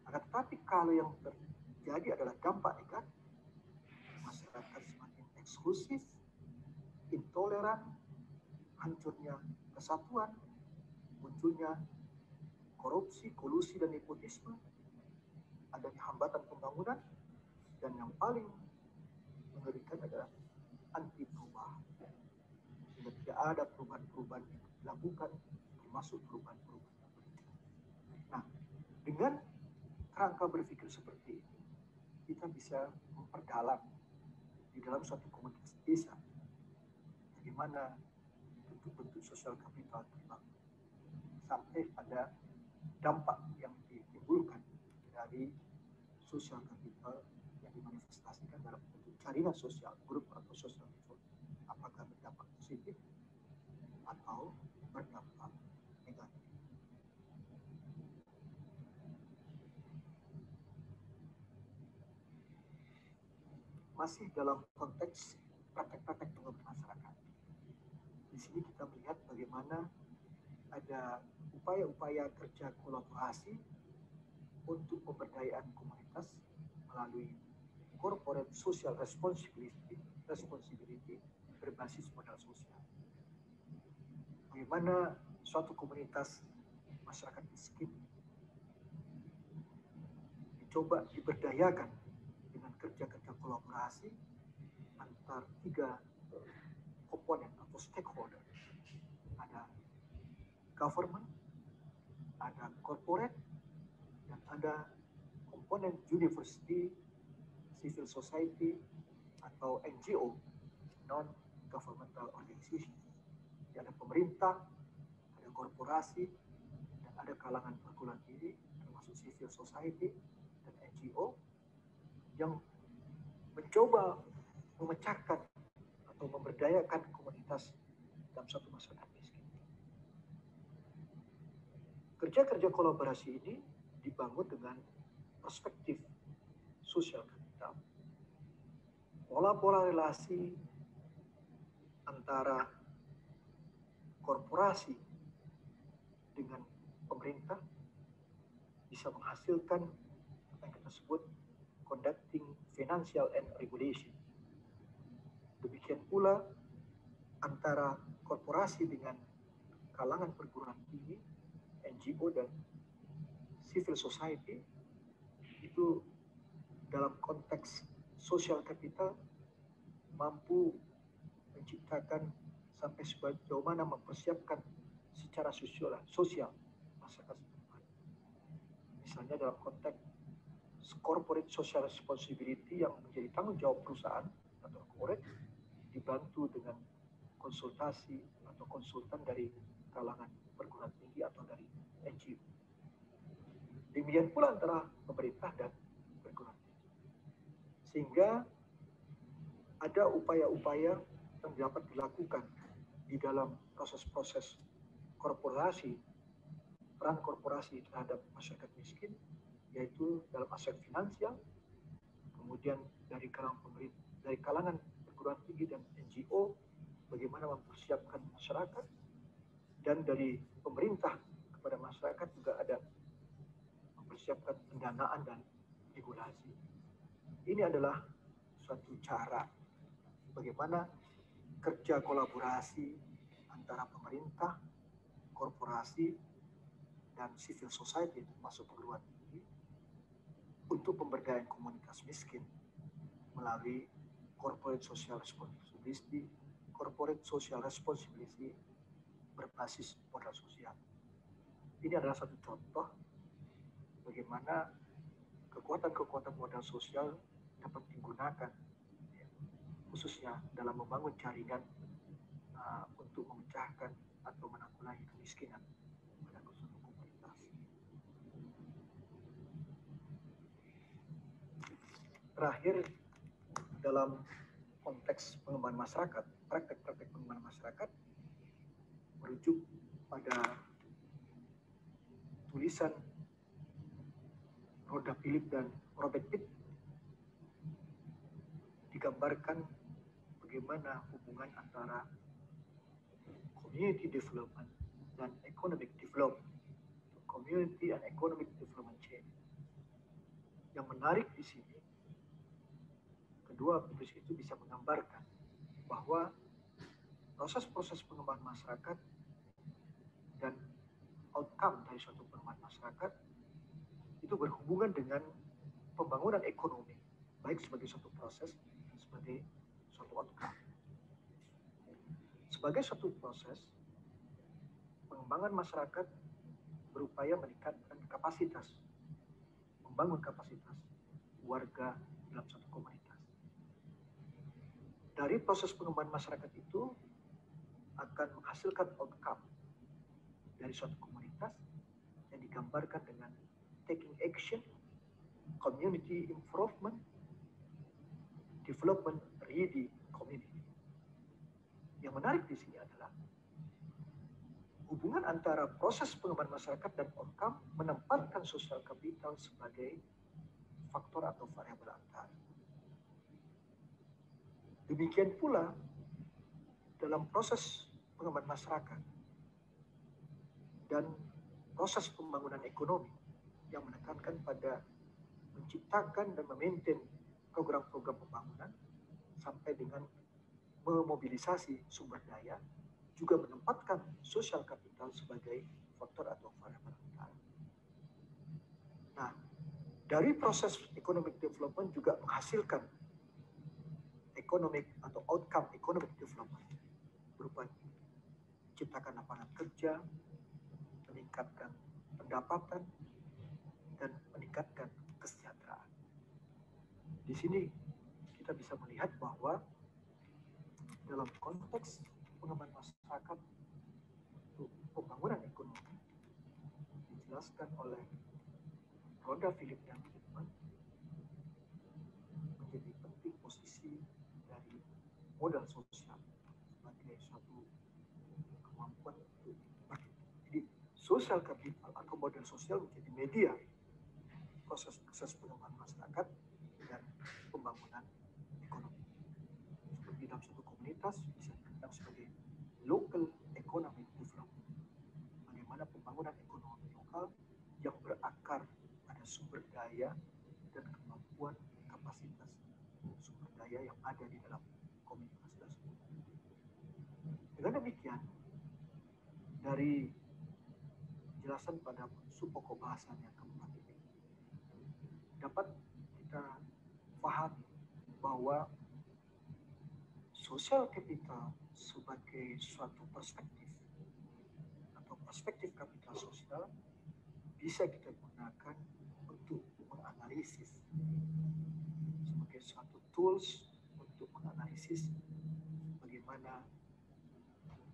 Akan tetapi kalau yang terjadi adalah dampak negatif, masyarakat semakin eksklusif, intoleran, hancurnya kesatuan, munculnya korupsi, kolusi, dan nepotisme, adanya hambatan pembangunan, dan yang paling mengerikan adalah anti perubahan. Sehingga tidak ada perubahan-perubahan yang dilakukan, termasuk perubahan-perubahan. Nah, dengan kerangka berpikir seperti ini, kita bisa memperdalam di dalam suatu komunitas desa bagaimana bentuk-bentuk sosial kapital terbangun sampai pada dampak yang ditimbulkan dari sosial kapital yang dimanifestasikan dalam bentuk jaringan sosial, grup atau sosial network, apakah berdampak positif atau berdampak negatif. Masih dalam konteks praktek-praktek pengembangan masyarakat. Di sini kita melihat bagaimana ada upaya-upaya kerja kolaborasi untuk pemberdayaan komunitas melalui corporate social responsibility berbasis modal sosial. Bagaimana suatu komunitas masyarakat miskin dicoba diberdayakan dengan kerja-kerja kolaborasi antar 3 komponen atau stakeholder. Ada government, ada corporate, dan ada komponen university, civil society, atau NGO, non-governmental organization. Jadi ada pemerintah, ada korporasi, dan ada kalangan perguruan tinggi, termasuk civil society dan NGO, yang mencoba memecahkan atau memberdayakan komunitas dalam satu masyarakat miskin. Kerja-kerja kolaborasi ini dibangun dengan perspektif sosial kapital. Pola-pola relasi antara korporasi dengan pemerintah bisa menghasilkan apa yang kita sebut conducting financial and regulation. Demikian pula antara korporasi dengan kalangan perguruan tinggi, NGO, dan civil society itu dalam konteks social capital mampu menciptakan sampai sejauh mana mempersiapkan secara sosial masyarakat setempat. Misalnya dalam konteks corporate social responsibility yang menjadi tanggung jawab perusahaan atau corporate dibantu dengan konsultasi atau konsultan dari kalangan perguruan tinggi atau dari NGO. Demikian pula antara pemerintah dan perguruan tinggi. Sehingga ada upaya-upaya yang dapat dilakukan di dalam proses-proses korporasi, peran korporasi terhadap masyarakat miskin, yaitu dalam aspek finansial, kemudian dari kalangan perguruan tinggi dan NGO, bagaimana mempersiapkan masyarakat, dan dari pemerintah kepada masyarakat juga ada mempersiapkan pendanaan dan regulasi. Ini adalah suatu cara bagaimana kerja kolaborasi antara pemerintah, korporasi, dan civil society termasuk perguruan tinggi untuk pemberdayaan komunitas miskin melalui corporate social responsibility berbasis modal sosial. Ini adalah satu contoh bagaimana kekuatan-kekuatan modal sosial dapat digunakan khususnya dalam membangun jaringan untuk memecahkan atau menanggulangi kemiskinan pada suatu komunitas. Terakhir, dalam konteks pengembangan masyarakat, praktek-praktek pengembangan masyarakat merujuk pada tulisan Rhoda Philip dan Robert Pitt digambarkan bagaimana hubungan antara community development dan economic development, community and economic development chain. Yang menarik di sini, kedua penulis itu bisa menggambarkan bahwa proses-proses pengembangan masyarakat dan outcome dari suatu pengembangan masyarakat itu berhubungan dengan pembangunan ekonomi, baik sebagai suatu proses dan sebagai suatu outcome. Sebagai suatu proses, pengembangan masyarakat berupaya meningkatkan kapasitas, membangun kapasitas warga dalam suatu komunitas. Dari proses pengembangan masyarakat itu akan menghasilkan outcome dari suatu komunitas yang digambarkan dengan taking action, community improvement, development ready community. Yang menarik di sini adalah hubungan antara proses pengembangan masyarakat dan outcome menempatkan social capital sebagai faktor atau variabel antar. Demikian pula dalam proses pengembangan masyarakat dan proses pembangunan ekonomi yang menekankan pada menciptakan dan memaintain program-program pembangunan sampai dengan memobilisasi sumber daya, juga menempatkan social capital sebagai faktor atau variabel antar. Nah, dari proses economic development juga menghasilkan economic atau outcome economic development berupa menciptakan lapangan kerja, meningkatkan pendapatan, dan meningkatkan kesejahteraan. Di sini kita bisa melihat bahwa dalam konteks pengembangan masyarakat untuk pembangunan ekonomi dijelaskan oleh Rhoda Philip dan Friedman menjadi penting posisi dari modal sosial sebagai suatu kemampuan untuk bagi. Jadi social capital atau modal sosial menjadi media proses pengembangan masyarakat dan pembangunan ekonomi. Seperti dalam suatu komunitas bisa dikenal sebagai local economic development. Bagaimana pembangunan ekonomi lokal yang berakar pada sumber daya dan kemampuan kapasitas sumber daya yang ada di dalam komunitas tersebut. Dengan demikian, dari penjelasan pada subpokok bahasan yang keempat ini, dapat kita pahami bahwa social capital sebagai suatu perspektif atau perspektif kapital sosial bisa kita gunakan untuk menganalisis sebagai suatu tools untuk menganalisis bagaimana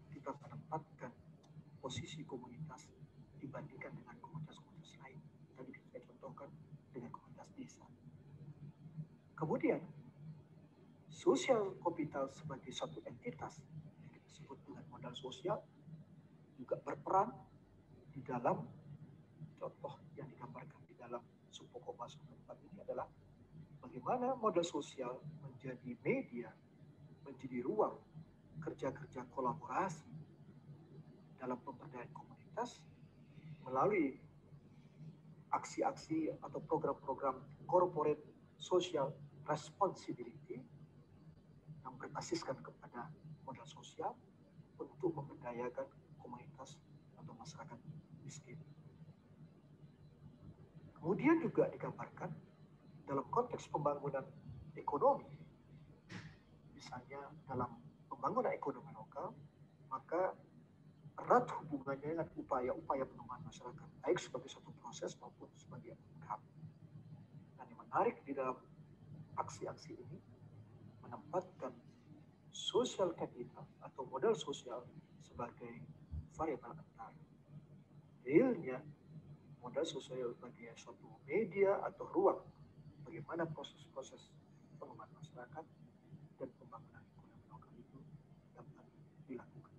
kita menempatkan posisi komunitas dibandingkan dengan komunitas-komunitas lain. Tadi saya contohkan dengan komunitas desa. Kemudian, social capital sebagai suatu entitas yang kita sebut dengan modal sosial juga berperan di dalam contoh yang digambarkan di dalam subpokok bahasan keempat ini adalah bagaimana modal sosial menjadi media, menjadi ruang kerja-kerja kolaborasi dalam pemberdayaan komunitas melalui aksi-aksi atau program-program corporate social responsibility yang berbasiskan kepada modal sosial untuk memberdayakan komunitas atau masyarakat miskin. Kemudian juga digambarkan dalam konteks pembangunan ekonomi, misalnya dalam pembangunan ekonomi lokal, maka erat hubungannya dengan upaya-upaya pengembangan masyarakat, baik sebagai suatu proses maupun sebagai outcome. Dan yang menarik di dalam aksi-aksi ini menempatkan social capital atau modal sosial sebagai variabel antar. Realnya modal sosial sebagai suatu media atau ruang bagaimana proses-proses pengembangan masyarakat dan pembangunan ekonomi lokal itu dapat dilakukan.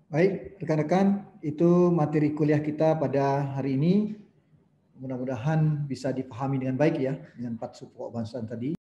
Baik, rekan-rekan, itu materi kuliah kita pada hari ini. Mudah-mudahan bisa dipahami dengan baik ya, dengan 4 sub pokok bahasan tadi.